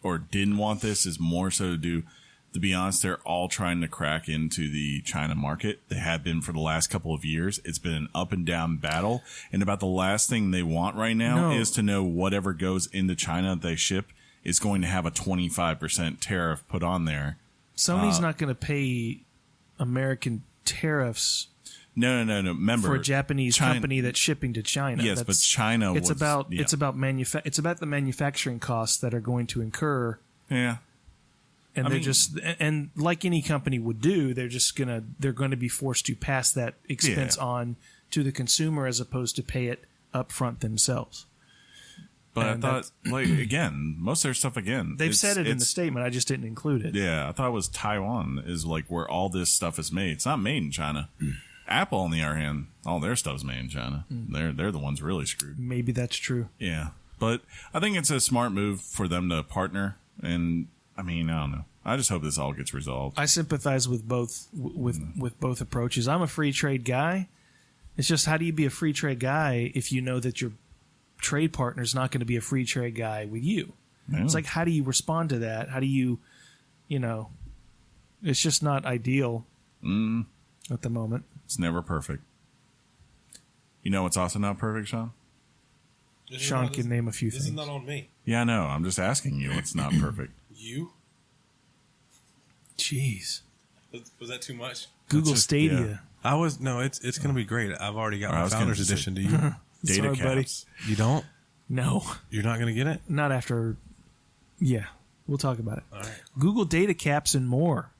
or didn't want this is more so to be honest, they're all trying to crack into the China market. They have been for the last couple of years. It's been an up and down battle. And about the last thing they want right now is to know whatever goes into China they ship is going to have a 25% tariff put on there. Sony's not going to pay American tariffs No. Remember, for a Japanese company that's shipping to China. Yes, but China. It's about the manufacturing costs that are going to incur. Yeah. And and like any company would do, they're going to be forced to pass that expense on to the consumer as opposed to pay it up front themselves. But And I thought, like, again, most of their stuff, they've said it in the statement. I just didn't include it. Yeah, I thought it was Taiwan is like where all this stuff is made. It's not made in China. Apple, on the other hand, all their stuff is made in China. They're the ones really screwed. Maybe that's true. Yeah, but I think it's a smart move for them to partner. And I mean, I don't know. I just hope this all gets resolved. I sympathize with both with both approaches. I'm a free trade guy. It's just, how do you be a free trade guy if you know that your trade partner is not going to be a free trade guy with you? Yeah. It's like, how do you respond to that? How do you it's just not ideal at the moment. It's never perfect. You know what's also not perfect, Sean? Sean can name a few This things. is not on me. Yeah, I know. I'm just asking you what's not perfect. You? Jeez. Was that too much? Google just- Stadia. It's going to be great. I've already got I my was gonna Founders just Edition. say- Do you? Data Sorry, buddy. caps. You don't? No, You're not going to get it? not after. Yeah, we'll talk about it. All right. Google data caps and more.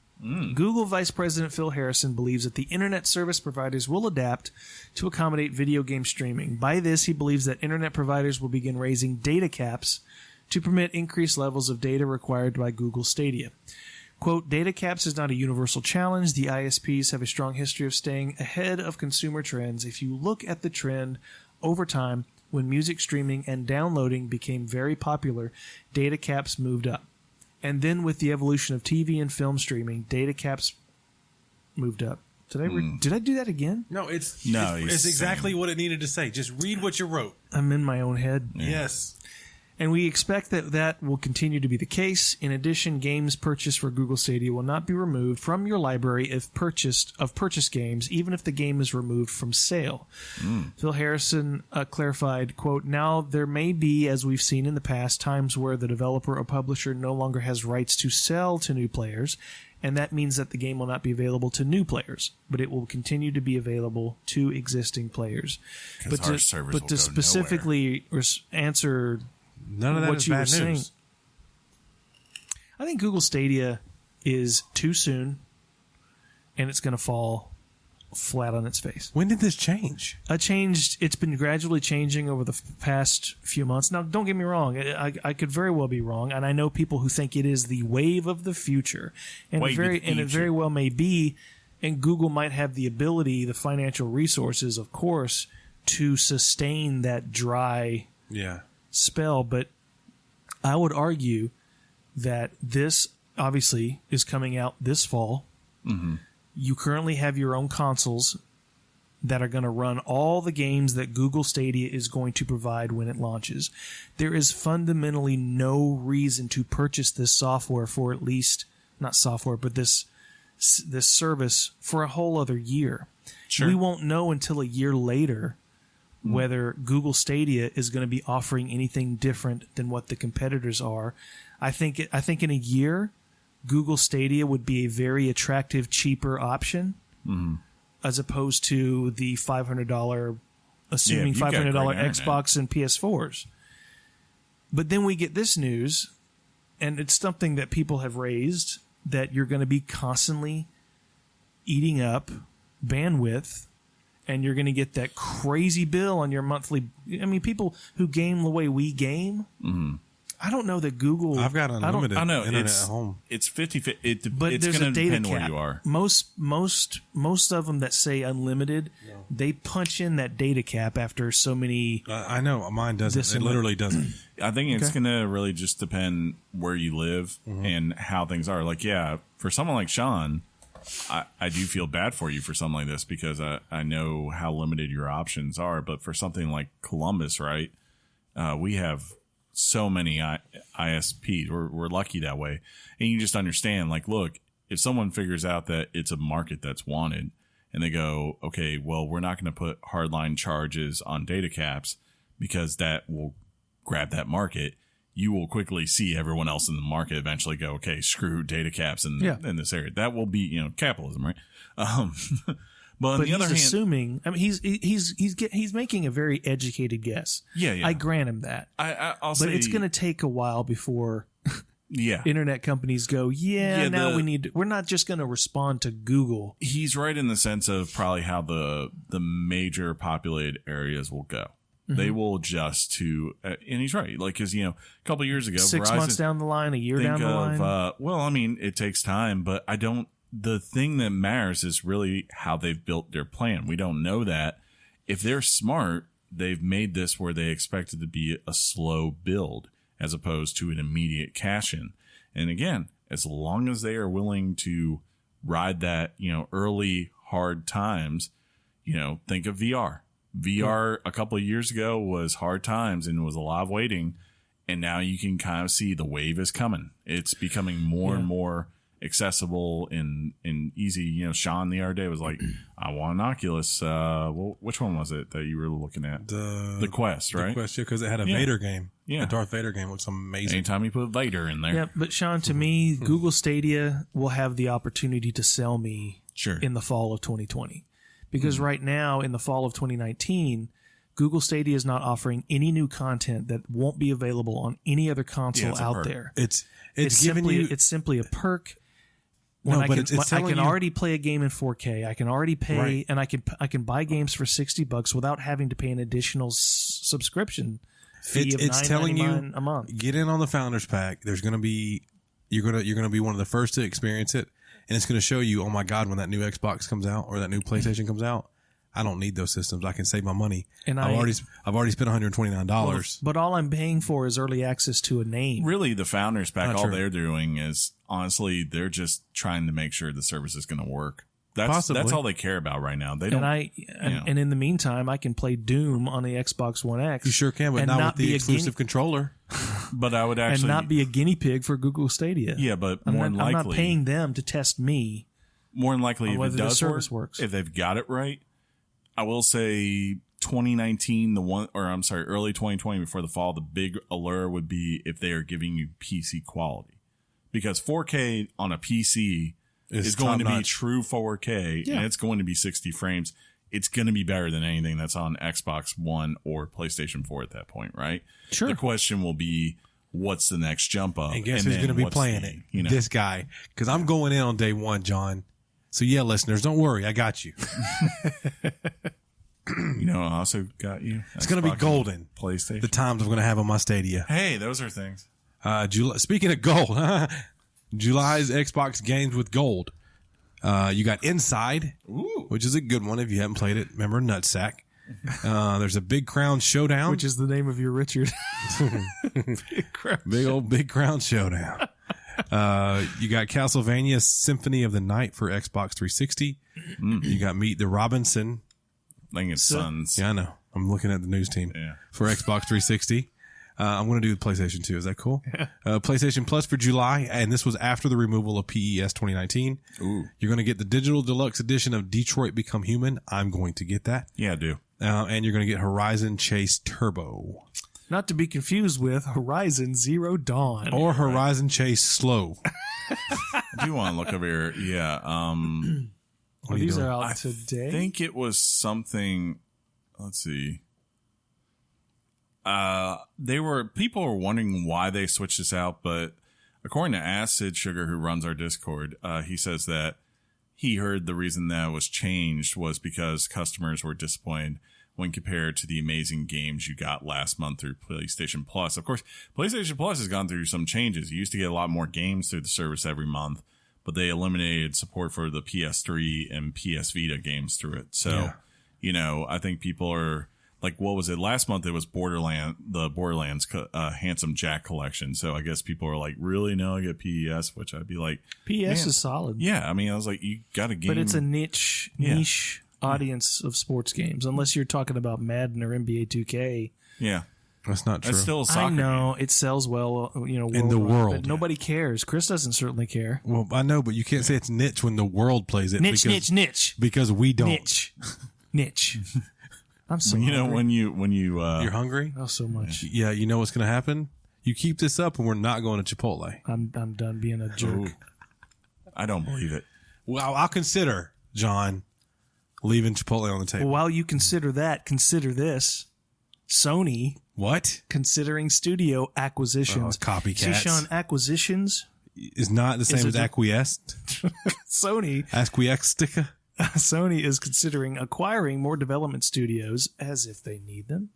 Google Vice President Phil Harrison believes that the internet service providers will adapt to accommodate video game streaming. By this, he believes that internet providers will begin raising data caps to permit increased levels of data required by Google Stadia. Quote, data caps is not a universal challenge. The ISPs have a strong history of staying ahead of consumer trends. If you look at the trend over time, when music streaming and downloading became very popular, data caps moved up. And then with the evolution of TV and film streaming, data caps moved up. Did I do that again? No, it's saying. exactly what it needed to say. Just read what you wrote. I'm in my own head. Yeah. Yes. And we expect that will continue to be the case. In addition, games purchased for Google Stadia will not be removed from your library if purchased games, even if the game is removed from sale. Phil Harrison clarified, quote, "Now there may be, as we've seen in the past, times where the developer or publisher no longer has rights to sell to new players, and that means that the game will not be available to new players, but it will continue to be available to existing players." But to specifically answer none of that is bad news. I think Google Stadia is too soon, and it's going to fall flat on its face. When did this change? It's been gradually changing over the past few months. Now, don't get me wrong. I could very well be wrong, and I know people who think it is the wave of the future, and it very well may be. And Google might have the ability, the financial resources, of course, to sustain that dry spell. But I would argue that this obviously is coming out this fall. Mm-hmm. You currently have your own consoles that are going to run all the games that Google Stadia is going to provide when it launches. There is fundamentally no reason to purchase this software for at least, not software, but this service for a whole other year. Sure. We won't know until a year later whether Google Stadia is going to be offering anything different than what the competitors are. I think in a year, Google Stadia would be a very attractive, cheaper option as opposed to the $500, assuming $500 Xbox and PS4s. But then we get this news, and it's something that people have raised, that you're going to be constantly eating up bandwidth, and you're going to get that crazy bill on your monthly. I mean, people who game the way we game, I don't know that Google. I've got unlimited internet at home. It's 50. But it's there's going a to data depend cap. where you are. Most of them that say unlimited, they punch in that data cap after so many. I know mine doesn't. It literally doesn't. I think it's going to really just depend where you live and how things are. Like, for someone like Shaun, I do feel bad for you for something like this because I know how limited your options are. But for something like Columbus, right, we have so many ISPs. We're lucky that way. And you just understand, like, look, if someone figures out that it's a market that's wanted and they go, okay, well, we're not going to put hardline charges on data caps because that will grab that market, you will quickly see everyone else in the market eventually go, okay, screw data caps in this area. That will be, capitalism, right? But on the other hand, assuming, I mean, he's making a very educated guess. Yeah. I grant him that. I'll say, but it's going to take a while before internet companies go, we're not just going to respond to Google. He's right in the sense of probably how the major populated areas will go. They will adjust to, and he's right. Like, because, a couple of years ago, 6 Verizon, months down the line, a year down the line. It takes time, but the thing that matters is really how they've built their plan. We don't know that. If they're smart, they've made this where they expect it to be a slow build as opposed to an immediate cash in. And again, as long as they are willing to ride that, early hard times, think of VR. VR a couple of years ago was hard times and was a lot of waiting. And now you can kind of see the wave is coming. It's becoming more and more accessible and easy. Shaun the other day was like, I want an Oculus. Which one was it that you were looking at? The Quest, right? The Quest, because it had a Vader game. Yeah. The Darth Vader game looks amazing. Anytime you put Vader in there. Yeah, but Shaun, to me, Google Stadia will have the opportunity to sell me in the fall of 2020. Because right now, in the fall of 2019, Google Stadia is not offering any new content that won't be available on any other console out there. It's simply a perk. I can already play a game in 4K. I can already pay, and I can buy games for $60 without having to pay an additional subscription fee of $9.99 a month. Get in on the Founders Pack. There's going to be you're going to be one of the first to experience it, and it's going to show you, oh my God, when that new Xbox comes out or that new PlayStation comes out, I don't need those systems. I can save my money. And I've already spent $129. But all I'm paying for is early access to a name. Really, the founders back, Not all true. they're doing is, honestly, they're just trying to make sure the service is going to work. That's all they care about right now. They don't. And in the meantime, I can play Doom on the Xbox One X. You sure can, but and not with the be a exclusive controller. But I would actually and not be a guinea pig for Google Stadia. Yeah, but I'm more not, than likely, I'm not paying them to test me. More than likely, on if whether it the does service work, works. if they've got it right, I will say 2019, early 2020 before the fall, the big allure would be if they are giving you PC quality, because 4K on a PC is going to be true 4K, and it's going to be 60 frames. It's going to be better than anything that's on Xbox One or PlayStation 4 at that point, right? Sure. The question will be, what's the next jump up? And guess who's going to be playing it? You know, This guy. Because I'm going in on day one, John. So yeah, listeners, don't worry. I got you. you know, I also got you. It's going to be golden. PlayStation. The times I'm going to have on my Stadia. Hey, those are things. Speaking of gold, July's Xbox games with gold. You got Inside, which is a good one if you haven't played it. Remember Nutsack. There's a Big Crown Showdown. Which is the name of your Richard. Big Crown Showdown. You got Castlevania Symphony of the Night for Xbox 360. You got Meet the Robinson. I think it's Sons. Yeah, I know. I'm looking at the news team for Xbox 360. I'm going to do the PlayStation 2. Is that cool? PlayStation Plus for July, and this was after the removal of PES 2019. Ooh. You're going to get the digital deluxe edition of Detroit Become Human. I'm going to get that. Yeah, I do. And you're going to get Horizon Chase Turbo. Not to be confused with Horizon Zero Dawn. Or Horizon Chase Slow. I do want to look over here. Yeah. What are you These doing? are out I today. think it was something. Let's see. People were wondering why they switched this out, but according to Acid Sugar, who runs our Discord, he says that he heard the reason that was changed was because customers were disappointed when compared to the amazing games you got last month through PlayStation Plus. Of course, PlayStation Plus has gone through some changes. You used to get a lot more games through the service every month, but they eliminated support for the PS3 and PS Vita games through it. So, you know, I think people are like, what was it? Last month it was the Borderlands Handsome Jack collection. So I guess people are like, really? No, I get PES, which I'd be like, PS is solid. yeah. I mean, I was like, you got a game. But it's a niche audience of sports games, unless you're talking about Madden or NBA 2K. Yeah. That's not true. It's still a soccer I know game. it sells well, you know, In the worldwide, world. but nobody cares. Chris doesn't certainly care. Well, I know, but you can't say it's niche when the world plays it. Niche. Because we don't. Niche. I'm so You know, hungry. when you You're hungry? Oh, so much. Yeah, you know what's going to happen? You keep this up and we're not going to Chipotle. I'm done being a jerk. Ooh. I don't believe it. Well, I'll consider, John, leaving Chipotle on the table. While you consider that, consider this. Sony What? considering studio acquisitions. Oh, copycats. See, Sean, acquisitions. Is not the same Is as it a- acquiesced? Sony is considering acquiring more development studios as if they need them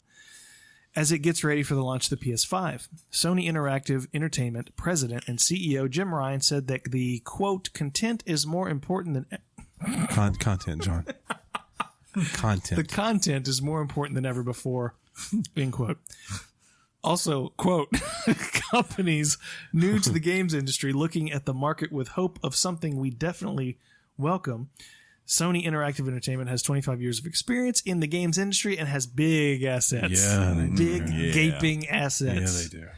as it gets ready for the launch of the PS5. Sony Interactive Entertainment president and CEO Jim Ryan said that the, quote, content is more important than... Content, John. Content. The content is more important than ever before, end quote. Also, quote, companies new to the games industry looking at the market with hope of something we definitely welcome. Sony Interactive Entertainment has 25 years of experience in the games industry and has big assets. Yeah, they do. Big, gaping assets. Yeah, they do.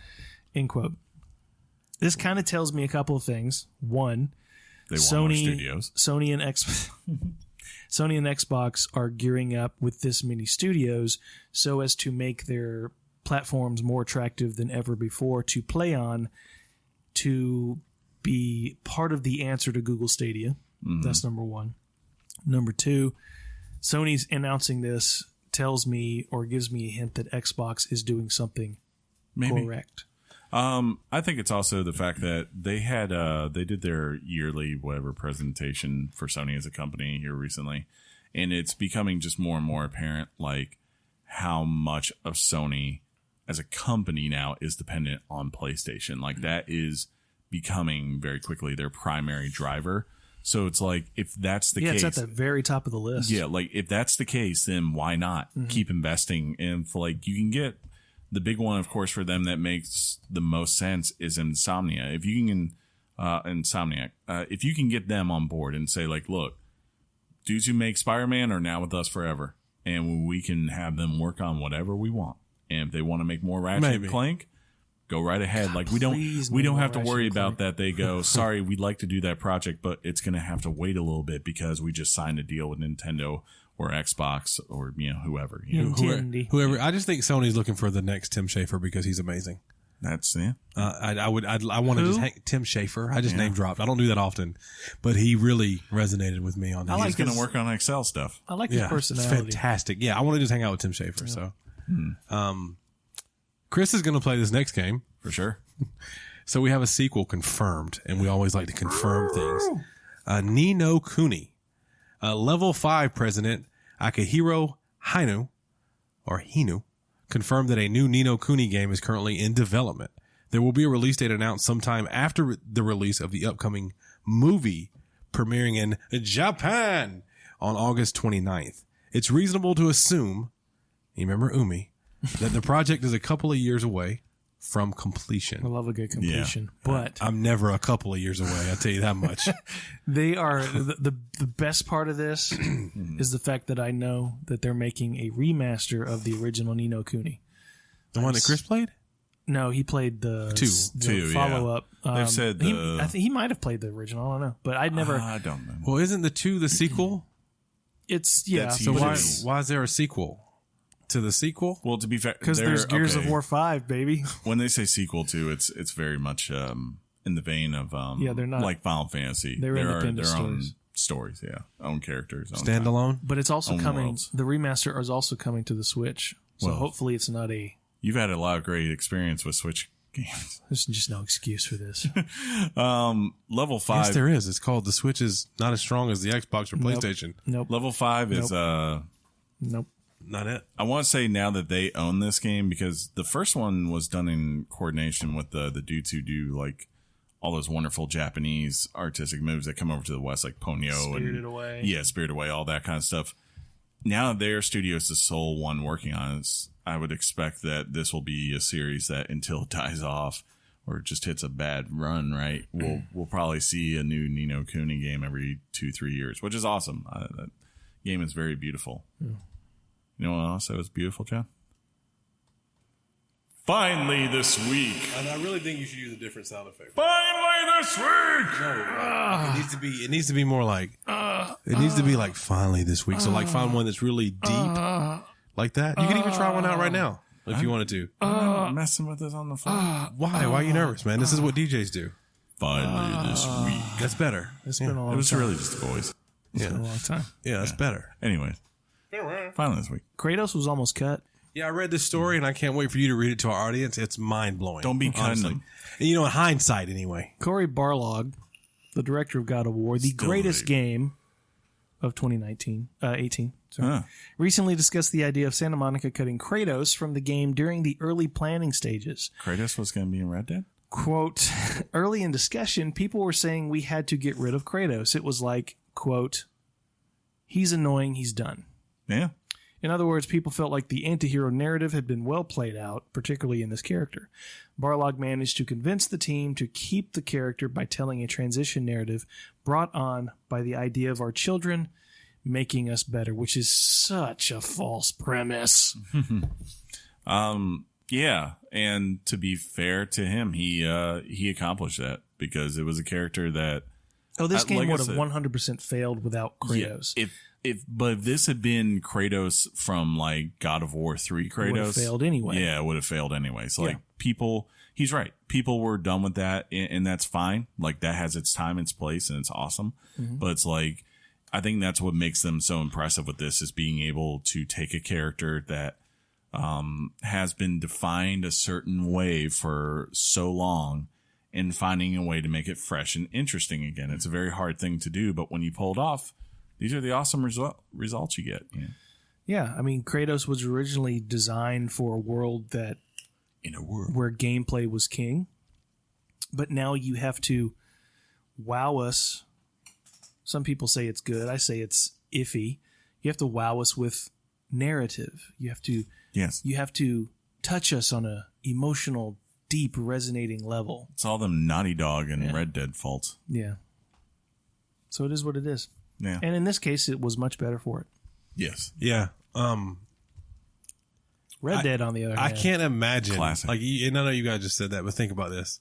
End quote. This kind of tells me a couple of things. One, They want more studios. Sony and Xbox are gearing up with this many studios so as to make their platforms more attractive than ever before to play on, to be part of the answer to Google Stadia. That's number one. Number two, Sony's announcing this tells me or gives me a hint that Xbox is doing something correct. I think it's also the fact that they did their yearly whatever presentation for Sony as a company here recently, and it's becoming just more and more apparent like how much of Sony as a company now is dependent on PlayStation. Like that is becoming very quickly their primary driver. So it's like, if that's the case, it's at the very top of the list. Yeah, like if that's the case, then why not keep investing? And for like, you can get the big one, of course, for them that makes the most sense is Insomnia. If you can, Insomniac, if you can get them on board and say like, look, dudes who make Spider-Man are now with us forever, and we can have them work on whatever we want. And if they want to make more Ratchet and Clank, go right ahead. Like we don't have to worry about that. They go, sorry, we'd like to do that project, but it's going to have to wait a little bit because we just signed a deal with Nintendo or Xbox or whoever. Whoever. I just think Sony's looking for the next Tim Schafer because he's amazing. That's I want to just hang Tim Schafer. I just name dropped. I don't do that often, but he really resonated with me on that. He's going to work on Excel stuff. I like his personality. It's fantastic. Yeah, I want to just hang out with Tim Schafer. So, Chris is going to play this next game for sure. So we have a sequel confirmed, and we always like to confirm things. Ni no Kuni, level 5 president Akihiro Hinu confirmed that a new Ni no Kuni game is currently in development. There will be a release date announced sometime after the release of the upcoming movie premiering in Japan on August 29th. It's reasonable to assume, you remember Umi, that the project is a couple of years away from completion. I love a good completion, but I'm never a couple of years away. I'll tell you that much. They are the best part of this is the fact that I know that they're making a remaster of the original Ni no Kuni. The one that Chris played? No, he played the two follow up. They've said I think he might have played the original. I don't know, but I'd never. I don't know. Well, isn't the 2 the sequel? It's So why is there a sequel to the sequel? Well, to be fair, because there's Gears of War 5, baby. When they say sequel to, it's very much in the vein of they're not like Final Fantasy. They're independent own stories, own characters, own standalone. But it's also coming. Worlds. The remaster is also coming to the Switch, so hopefully it's not a. You've had a lot of great experience with Switch games. There's just no excuse for this. Level 5. Yes, there is. It's called the Switch is not as strong as the Xbox or PlayStation. Nope. Level 5 is Nope. Not it. I want to say now that they own this game, because the first one was done in coordination with the dudes who do like all those wonderful Japanese artistic moves that come over to the West, like Ponyo Spirited Away. Yeah, Spirited Away, all that kind of stuff. Now their studio is the sole one working on it. I would expect that this will be a series that until it dies off or just hits a bad run, right? We'll probably see a new Ni no Kuni game every 2-3 years, which is awesome. That game is very beautiful. Yeah. You know what else that was beautiful, John? Finally this week. And I really think you should use a different sound effect. Finally this week. No, it needs to be more like it needs to be like finally this week. So like find one that's really deep like that. You can even try one out right now if you wanted to. I'm not messing with this on the phone. Why? Why are you nervous, man? This is what DJs do. Finally this week. That's better. It's been a long time. It was really just the voice. It's been a long time. Yeah, that's better. Anyways. Finally this week. Kratos was almost cut. Yeah, I read this story, and I can't wait for you to read it to our audience. It's mind-blowing. Don't be cutting them. And, in hindsight, anyway. Cory Barlog, the director of God of War, the greatest game of 2018, recently discussed the idea of Santa Monica cutting Kratos from the game during the early planning stages. Kratos was going to be in Red Dead? Quote, early in discussion, people were saying we had to get rid of Kratos. It was like, quote, he's annoying, he's done. Yeah. In other words, people felt like the anti-hero narrative had been well played out, particularly in this character. Barlog managed to convince the team to keep the character by telling a transition narrative brought on by the idea of our children making us better, which is such a false premise. Yeah, and to be fair to him, he accomplished that because it was a character that this game would have 100% failed without Kratos. Yeah, if this had been Kratos from like God of War 3 Kratos, it would have failed anyway. Yeah, it would have failed anyway. So like he's right. People were done with that, and that's fine. Like that has its time, its place, and it's awesome. Mm-hmm. But it's like I think that's what makes them so impressive with this is being able to take a character that has been defined a certain way for so long and finding a way to make it fresh and interesting again. It's a very hard thing to do, but when you pull it off, these are the awesome results you get. Yeah, I mean, Kratos was originally designed for a world where gameplay was king, but now you have to wow us Some people say it's good. I say it's iffy. You have to wow us with narrative. You have to You have to touch us on a emotional, deep, resonating level. It's all them Naughty Dog and Red Dead faults. Yeah. So it is what it is. Yeah. And in this case, it was much better for it. Yes. Yeah. Red Dead, on the other hand. I can't imagine. Classic. Like, and I know you guys just said that, but think about this.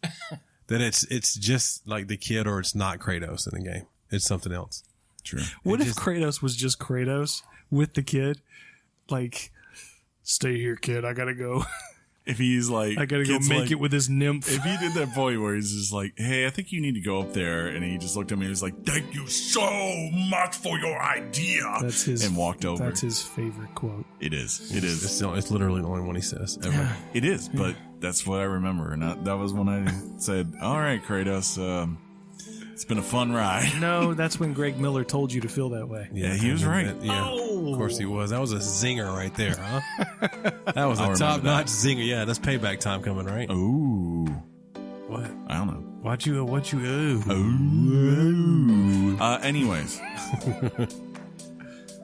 That it's just like the kid, or it's not Kratos in the game. It's something else. True. What if Kratos was just Kratos with the kid? Like, stay here, kid. I gotta go. If he's like, I gotta go make it with this nymph. If he did that boy where he's just like, hey, I think you need to go up there, and he just looked at me and was like, thank you so much for your idea. That's his, and walked over. That's his favorite quote. It is. It is. It's literally the only one he says ever. It is, but that's what I remember. And that was when I said, all right, Kratos, it's been a fun ride. No, that's when Greg Miller told you to feel that way. Yeah, he was right. Yeah, of course he was. That was a zinger right there, huh? That was a top-notch zinger. Yeah, that's payback time coming, right? Ooh. What? I don't know. What you? Anyways.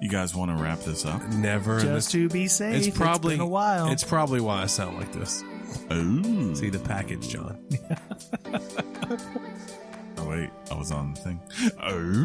You guys want to wrap this up? Never. Just to be safe. It's probably been a while. It's probably why I sound like this. Ooh. See the package, John. Oh, wait. I was on the thing. Oh.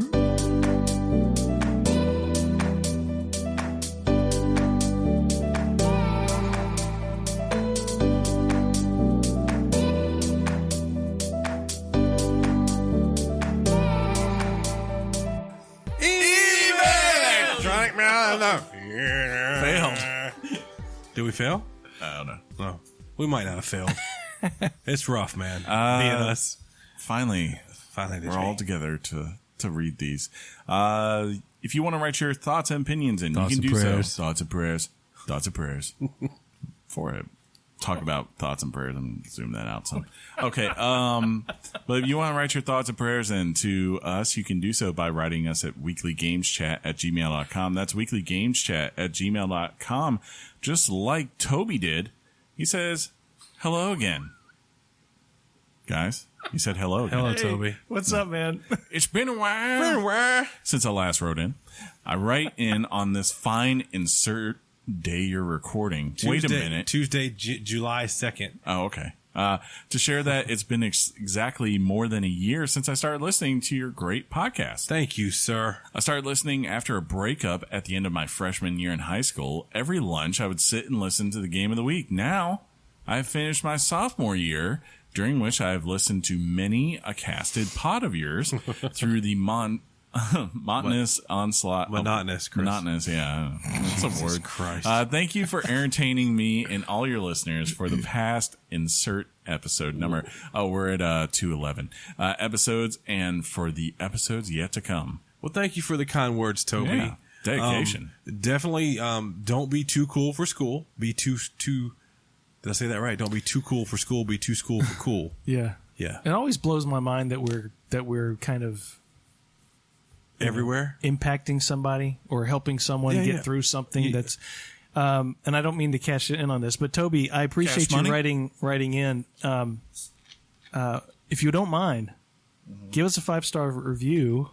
Failed. Did we fail? I don't know. No. We might not have failed. It's rough, man. Being us. Finally, we're all together to read these. If you want to write your thoughts and opinions in, you can do so. Thoughts and prayers. Thoughts and prayers. For it. Talk about thoughts and prayers and zoom that out some. Okay. But if you want to write your thoughts and prayers in to us, you can do so by writing us at weeklygameschat@gmail.com. That's weeklygameschat@gmail.com. Just like Toby did. He says, hello again. Guys, he said hello again. Hello, Toby. What's up, man? It's been a while since I last wrote in. I write in on this fine insert day you're recording. Wait a minute. Tuesday, July 2nd. Oh, okay. To share that it's been exactly more than a year since I started listening to your great podcast. Thank you, sir. I started listening after a breakup at the end of my freshman year in high school. Every lunch, I would sit and listen to the game of the week. Now, I've finished my sophomore year, during which I have listened to many a casted pod of yours through the monotonous onslaught. Monotonous, Chris. Monotonous, yeah. That's a word. Christ. Thank you for entertaining me and all your listeners for the past insert episode number. Oh, we're at 211 episodes, and for the episodes yet to come. Well, thank you for the kind words, Toby. Yeah. Dedication. Definitely don't be too cool for school. Be too did I say that right? Don't be too cool for school. Be too school for cool. Yeah. Yeah. It always blows my mind that we're kind of everywhere impacting somebody or helping someone get through something that's and I don't mean to cash in on this, but Toby, I appreciate you writing in. If you don't mind, give us a 5-star review.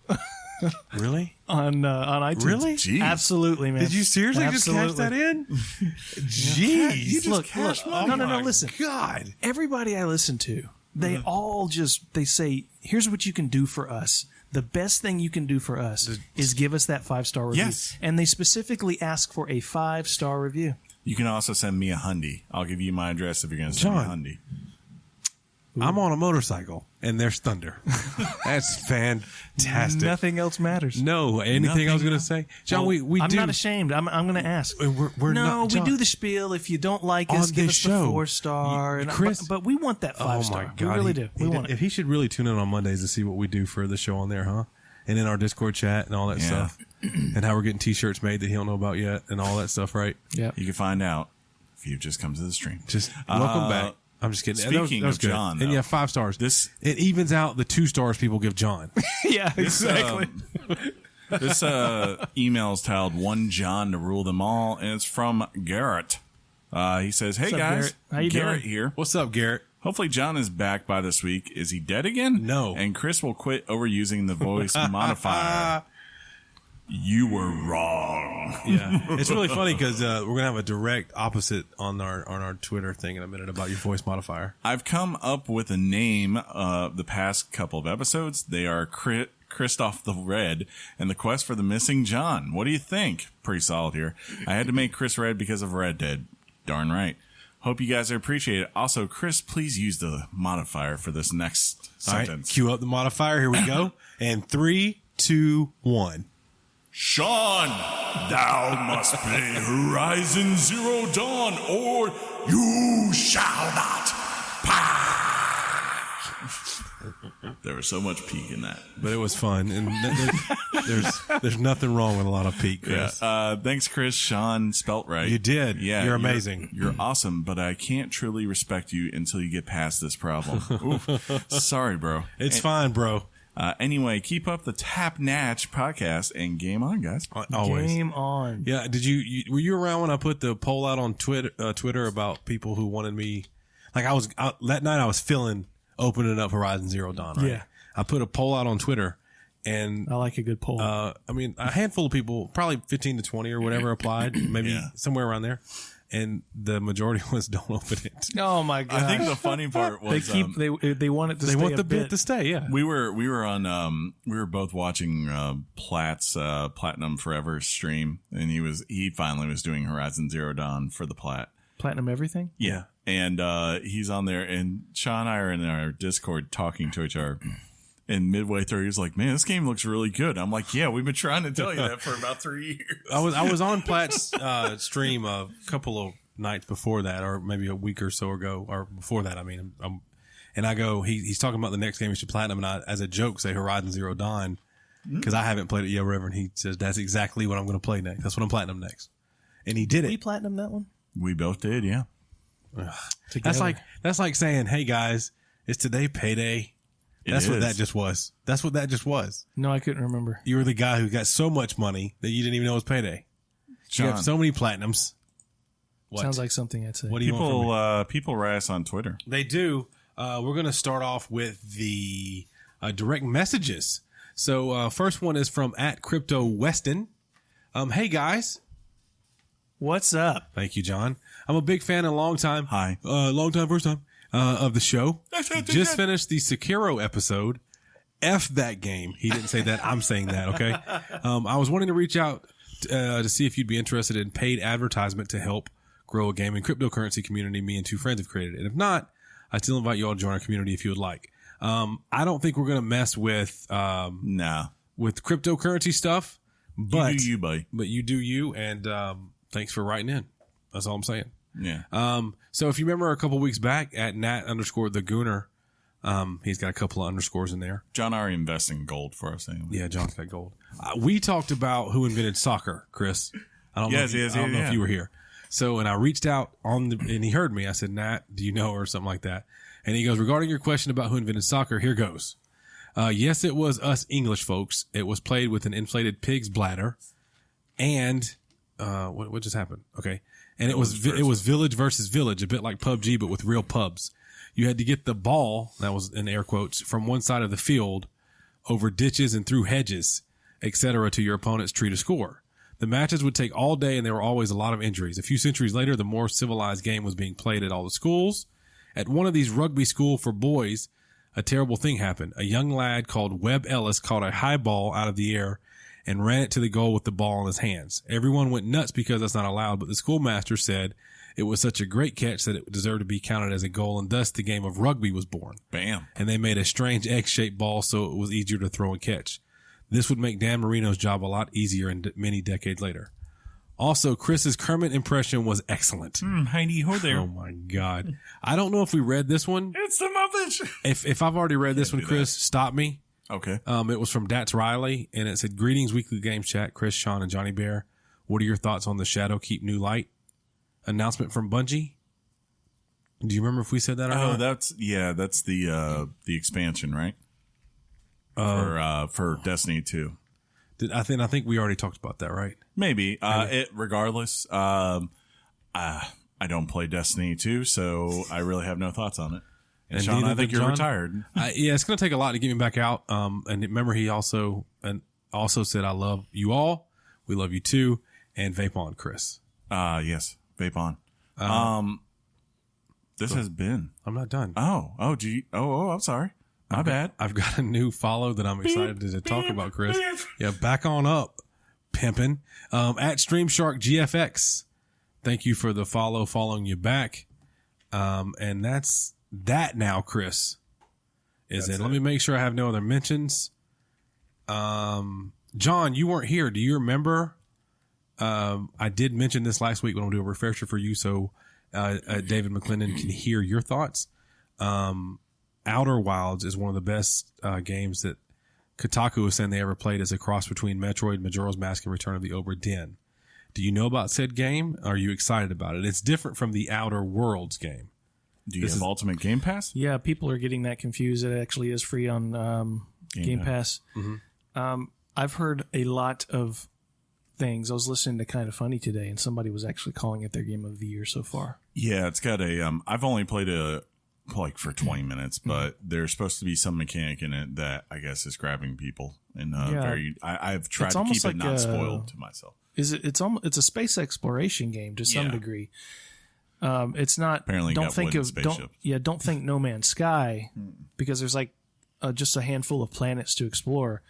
Really? On iTunes. Really? Jeez. Absolutely, man. Did you seriously just cash that in? Jeez. You just look. No, listen. God. Everybody I listen to, they all they say, here's what you can do for us. The best thing you can do for us is give us that 5-star review. Yes. And they specifically ask for a 5-star review. You can also send me a Hyundai. I'll give you my address if you're going to send me a Hyundai. I'm on a motorcycle, and there's thunder. That's fantastic. Nothing else matters. No, anything I was going to say? John, we I'm do. not ashamed. I'm going to ask. We're not, John, we do the spiel. If you don't like us, on give this us the show, 4-star. Chris, but we want that 5-star. Oh, my God. We really do. We want it. If he should really tune in on Mondays to see what we do for the show on there, huh? And in our Discord chat and all that stuff. And how we're getting T-shirts made that he don't know about yet and all that stuff, right? Yeah. You can find out if you just come to the stream. Just welcome back. I'm just kidding. Speaking that was of good. John, and though, 5 stars. it evens out the 2 stars people give John. Yeah, exactly. This email is titled "One John to Rule Them All," and it's from Garrett. He says, "Hey What's up, guys, Garrett? How you Garrett doing? here. What's up, Garrett? Hopefully John is back by this week. Is he dead again? No. And Chris will quit overusing the voice modifier. You were wrong. Yeah, it's really funny because we're gonna have a direct opposite on our Twitter thing in a minute about your voice modifier. I've come up with a name the past couple of episodes. They are Christoph the Red and the Quest for the Missing John. What do you think? Pretty solid here. I had to make Chris Red because of Red Dead. Darn right. Hope you guys appreciate it. Also, Chris, please use the modifier for this next sentence. All right, cue up the modifier. Here we go. And 3, 2, 1. Shaun, thou must play Horizon Zero Dawn, or you shall not pass. There was so much peak in that, but it was fun, and there's nothing wrong with a lot of peak, Chris. Yeah. Thanks, Chris. Shaun spelt right. You did. Yeah, you're amazing. You're awesome, but I can't truly respect you until you get past this problem. Oof. Sorry, bro. It's fine, bro. Anyway, keep up the Tap Natch podcast and game on, guys. Always. Game on. Yeah. Did you were you around when I put the poll out on Twitter about people who wanted me? Like I was that night. I was feeling opening up Horizon Zero Dawn. Right? Yeah. I put a poll out on Twitter, and I like a good poll. I mean, a handful of people, probably 15 to 20 or whatever, applied. Maybe somewhere around there. And the majority was don't open it. Oh my god! I think the funny part was they want it to. They stay want a the bit to stay. Yeah, we were on we were both watching Platt's Platinum Forever stream, and he finally was doing Horizon Zero Dawn for the Platt. Platinum everything. Yeah, and he's on there, and Shaun and I are in our Discord talking to each other. And midway through, he was like, "Man, this game looks really good." I'm like, "Yeah, we've been trying to tell you that for about 3 years." I was on Platt's stream a couple of nights before that, or maybe a week or so ago, or before that. I mean, and I go, he's talking about the next game he should platinum, and I, as a joke, say Horizon Zero Dawn because I haven't played it yet, whatever. And he says that's exactly what I'm going to play next. That's what I'm platinum next, and he did it. We platinum that one. We both did, yeah. That's like saying, "Hey guys, it's today payday." That's what that just was. That's what that just was. No, I couldn't remember. You were the guy who got so much money that you didn't even know it was payday. Shaun, you have so many platinums. What? Sounds like something I'd say. What do you want from me? People write us on Twitter. They do. We're going to start off with the direct messages. So first one is from @CryptoWeston. Hey guys. What's up? Thank you, John. I'm a big fan and long time. Hi. Long time, first time. Of the show. Just finished the Sekiro episode. F that game. He didn't say that. I'm saying that, okay? I was wanting to reach out to see if you'd be interested in paid advertisement to help grow a gaming cryptocurrency community me and two friends have created. And if not, I still invite you all to join our community if you would like. I don't think we're going to mess with with cryptocurrency stuff, but you do you, buddy. But you do you, and thanks for writing in. That's all I'm saying. Yeah. So if you remember a couple weeks back at @Nat_the Gooner, he's got a couple of underscores in there. John already invested in gold for us anyway. Yeah, John's got gold. We talked about who invented soccer, Chris. I don't know if you were here. So, and I reached out and he heard me. I said, Nat, do you know, or something like that. And he goes, regarding your question about who invented soccer, here goes. Yes, it was us English folks. It was played with an inflated pig's bladder. And, what just happened? Okay. And it was village versus village, a bit like PUBG, but with real pubs. You had to get the ball, that was in air quotes, from one side of the field over ditches and through hedges, etc., to your opponent's tree to score. The matches would take all day, and there were always a lot of injuries. A few centuries later, the more civilized game was being played at all the schools. At one of these rugby school for boys, a terrible thing happened. A young lad called Webb Ellis caught a high ball out of the air and ran it to the goal with the ball in his hands. Everyone went nuts because that's not allowed, but the schoolmaster said it was such a great catch that it deserved to be counted as a goal, and thus the game of rugby was born. Bam. And they made a strange egg-shaped ball so it was easier to throw and catch. This would make Dan Marino's job a lot easier many decades later. Also, Chris's Kermit impression was excellent. Heidi ho there. Oh my God. I don't know if we read this one. It's the Muppets. If I've already read this one, Chris, stop me. Okay. It was from Dats Riley, and it said, "Greetings, Weekly Games Chat, Chris, Shaun, and Johnny Bear. What are your thoughts on the Shadow Keep New Light announcement from Bungie?" Do you remember if we said that or not? That's the expansion, right? For Destiny 2. I think we already talked about that, right? Maybe. Regardless, I don't play Destiny 2, so I really have no thoughts on it. And Shaun, I think you're retired. Yeah, it's going to take a lot to get me back out. And remember, he also said, "I love you all. We love you too." And vape on, Chris. Yes, vape on. This has been. I'm not done. I'm sorry. My bad. I've got a new follow that I'm excited to talk about, Chris. Yeah, back on up, pimping. At Streamshark GFX. Thank you for the following you back. And that's that now, Chris. Let me make sure I have no other mentions. John, you weren't here. Do you remember? I did mention this last week when I'll do a refresher for you, so David McClendon can hear your thoughts. Outer Wilds is one of the best games that Kotaku was saying they ever played as a cross between Metroid, Majora's Mask, and Return of the Obra Dinn. Do you know about said game? Are you excited about it? It's different from the Outer Worlds game. Do you have Ultimate Game Pass? Yeah, people are getting that confused. It actually is free on Game Pass. Mm-hmm. I've heard a lot of things. I was listening to Kind of Funny today, and somebody was actually calling it their game of the year so far. Yeah, it's got a. I've only played for 20 minutes, but there's supposed to be some mechanic in it that I guess is grabbing people. And I've tried to keep it not spoiled to myself. It's a space exploration game to some degree. It's not. Apparently, don't think No Man's Sky because there's like just a handful of planets to explore.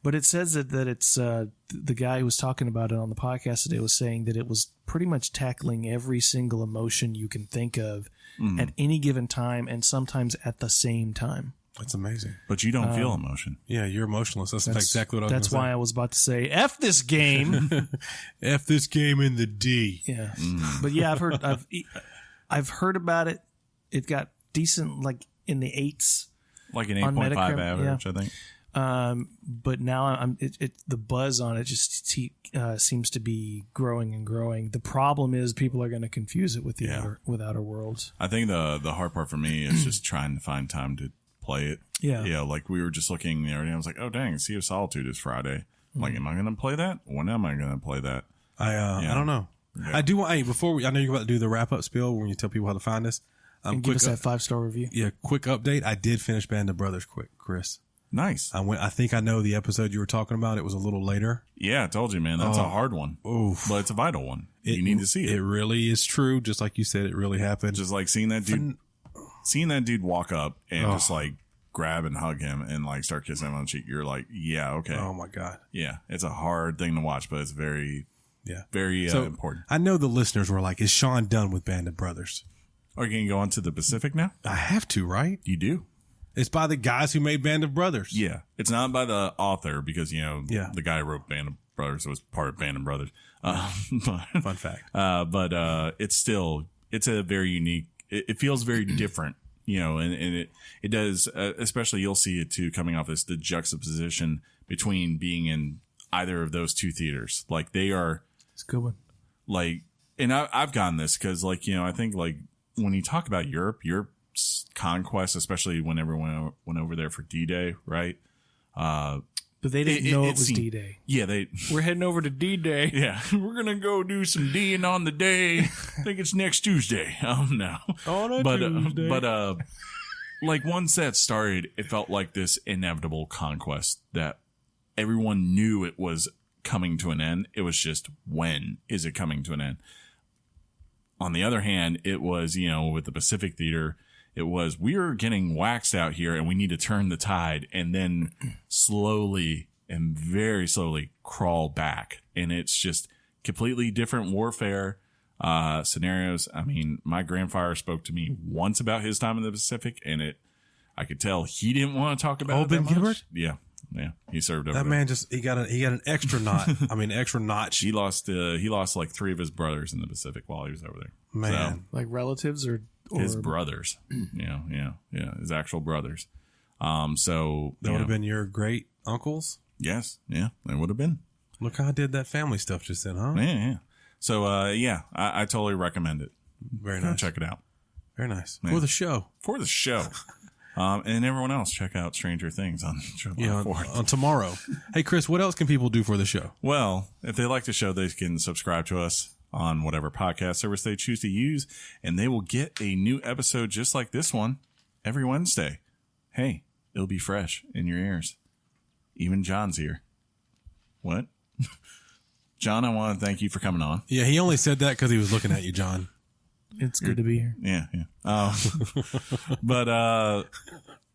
But it says that it's the guy who was talking about it on the podcast today was saying that it was pretty much tackling every single emotion you can think of at any given time and sometimes at the same time. That's amazing. But you don't feel emotion. Yeah, you're emotionless. That's exactly what I was going to say. That's why I was about to say, F this game. F this game in the D. Yeah. But yeah, I've heard about it. It got decent, like in the 8s. Like an 8.5 average, I think. But now the buzz on it just seems to be growing and growing. The problem is people are going to confuse it with Outer Worlds. I think the hard part for me is just trying to find time to play it. Yeah, like we were just looking the other day. I was like, oh dang, Sea of Solitude is Friday. I'm like, am I going to play that? When am I going to play that? I don't know. Yeah. I do want. Hey, I know you're about to do the wrap up spiel when you tell people how to find us. And give us that 5-star review. Yeah, quick update. I did finish Band of Brothers, Chris. Nice. I think I know the episode you were talking about. It was a little later. Yeah, I told you, man. That's a hard one. Oof. But it's a vital one. You need to see it. It really is true. Just like you said, it really happened. Just like seeing that dude walk up and just like grab and hug him and like start kissing him on the cheek. You're like, yeah, okay. Oh my God. Yeah. It's a hard thing to watch, but it's very important. I know the listeners were like, is Shaun done with Band of Brothers? Are you going to go on to the Pacific now? I have to, right? You do. It's by the guys who made Band of Brothers. Yeah. It's not by the author because, the guy who wrote Band of Brothers was part of Band of Brothers. Fun fact. But it's a very unique, it feels very different, and it does, especially you'll see it too coming off this, the juxtaposition between being in either of those two theaters. Like they are. It's a good one. Like, and I've gotten this because I think like when you talk about Europe's conquest, especially when everyone went over there for D-Day, right? But they didn't know it was D-Day. Yeah, we're heading over to D-Day. Yeah, we're gonna go do some D'ing on the day. I think it's next Tuesday. Oh no, Tuesday. But like once that started, it felt like this inevitable conquest that everyone knew it was coming to an end. It was just, when is it coming to an end? On the other hand, it was, with the Pacific Theater, it was, we are getting waxed out here and we need to turn the tide and then slowly and very slowly crawl back. And it's just completely different warfare scenarios. I mean, my grandfather spoke to me once about his time in the Pacific, and I could tell he didn't want to talk about it that much. Gilbert? Yeah. Yeah, he served over that there. Man he got an extra knot. I mean, extra notch. He lost like 3 of his brothers in the Pacific while he was over there. Man, so, like relatives or his brothers. Yeah, his actual brothers. So that would have been your great uncles. Yes, yeah, they would have been. Look how I did that family stuff just then, huh? Yeah. So I totally recommend it. Very nice. Check it out. Very nice. Yeah. For the show. And everyone else, check out Stranger Things on July 4th. On tomorrow. Hey, Chris, what else can people do for the show? Well, if they like the show, they can subscribe to us on whatever podcast service they choose to use, and they will get a new episode just like this one every Wednesday. Hey, it'll be fresh in your ears. Even John's here. What? John, I want to thank you for coming on. Yeah, he only said that because he was looking at you, John. It's good to be here. Yeah. But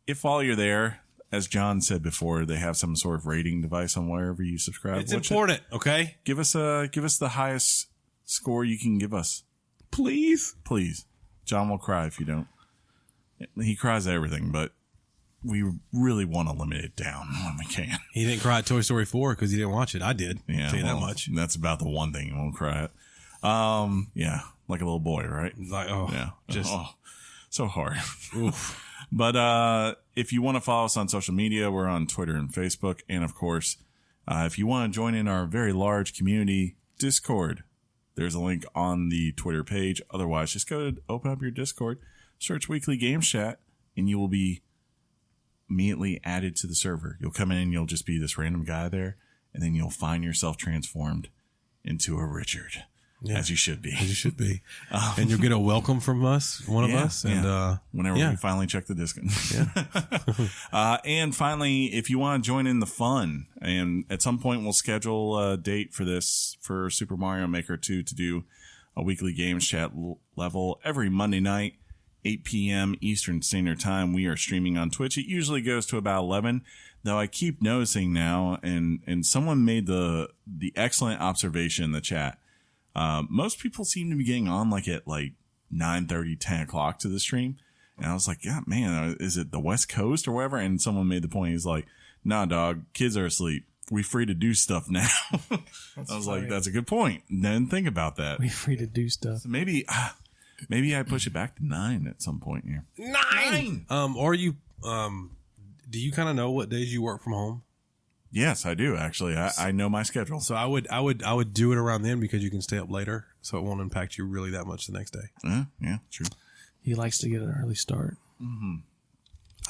if while you're there, as John said before, they have some sort of rating device on wherever you subscribe. It's important, okay? Give us the highest score you can give us. Please. John will cry if you don't. He cries at everything, but we really want to limit it down when we can. He didn't cry at Toy Story 4 because he didn't watch it. I did. Yeah, Tell you that much. That's about the one thing he won't cry at. Yeah, like a little boy, right? Like, so hard. Oof. But if you want to follow us on social media, we're on Twitter and Facebook. And of course, if you want to join in our very large community Discord, there's a link on the Twitter page. Otherwise, just go to open up your Discord, search Weekly Games Chat, and you will be immediately added to the server. You'll come in and you'll just be this random guy there, and then you'll find yourself transformed into a Richard. Yeah, as you should be. And you'll get a welcome from us, one of us. And whenever we finally check the Discord. Yeah. And finally, if you want to join in the fun, and at some point we'll schedule a date for Super Mario Maker 2 to do a weekly games chat level every Monday night, 8 p.m. Eastern Standard Time. We are streaming on Twitch. It usually goes to about 11, though I keep noticing now, and someone made the excellent observation in the chat. Most people seem to be getting on at 9:30, 10 o'clock to the stream. And I was like, yeah, man, is it the West Coast or whatever? And someone made the point. He's like, nah, dog, kids are asleep. We free to do stuff now. I was like, that's a good point. Then think about that. We free to do stuff. So maybe I push it back to 9 at some point here. 9! Or you, do you kind of know what days you work from home? Yes, I do actually. I know my schedule. So I would do it around then because you can stay up later, so it won't impact you really that much the next day. Yeah, true. He likes to get an early start. Mm-hmm.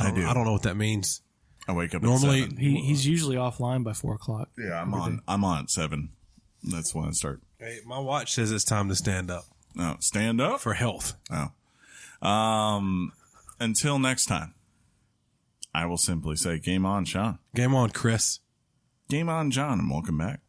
I don't know what that means. I wake up normally. At 7. He's usually offline by 4 o'clock. Yeah, I'm on at 7. That's when I start. Hey, my watch says it's time to stand up. Oh, stand up for health. Oh, until next time, I will simply say, game on, Shaun. Game on, Chris. Game on, John, and welcome back.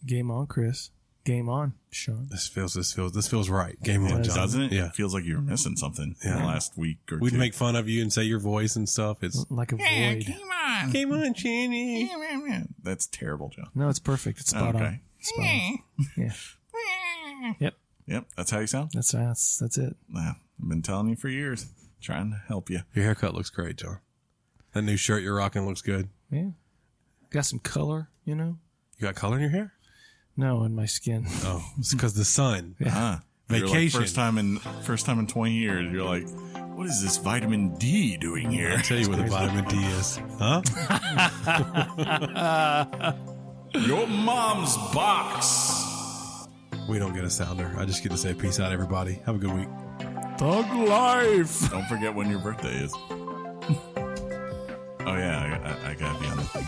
Game on, Chris. Game on, Shaun. This feels right. Game on, John. Doesn't it? Yeah. It feels like you were missing something in the last week or We'd two. make fun of you and say your voice and stuff. It's like a void. Game on. Game on, Chinny. That's terrible, John. No, it's perfect. It's spot on. Spot on. Yeah. Yep. That's how you sound? That's it. I've been telling you for years. Trying to help you. Your haircut looks great, John. That new shirt you're rocking looks good. Yeah. Got some color, You got color in your hair? No, in my skin. Oh, it's because the sun. Yeah. Vacation. First time in 20 years, you're like, what is this vitamin D doing here? I'll tell you what the vitamin D is. Huh? Your mom's box. We don't get a sounder. I just get to say peace out, everybody. Have a good week. Thug life. Don't forget when your birthday is. Oh, yeah. I got to be on the thing.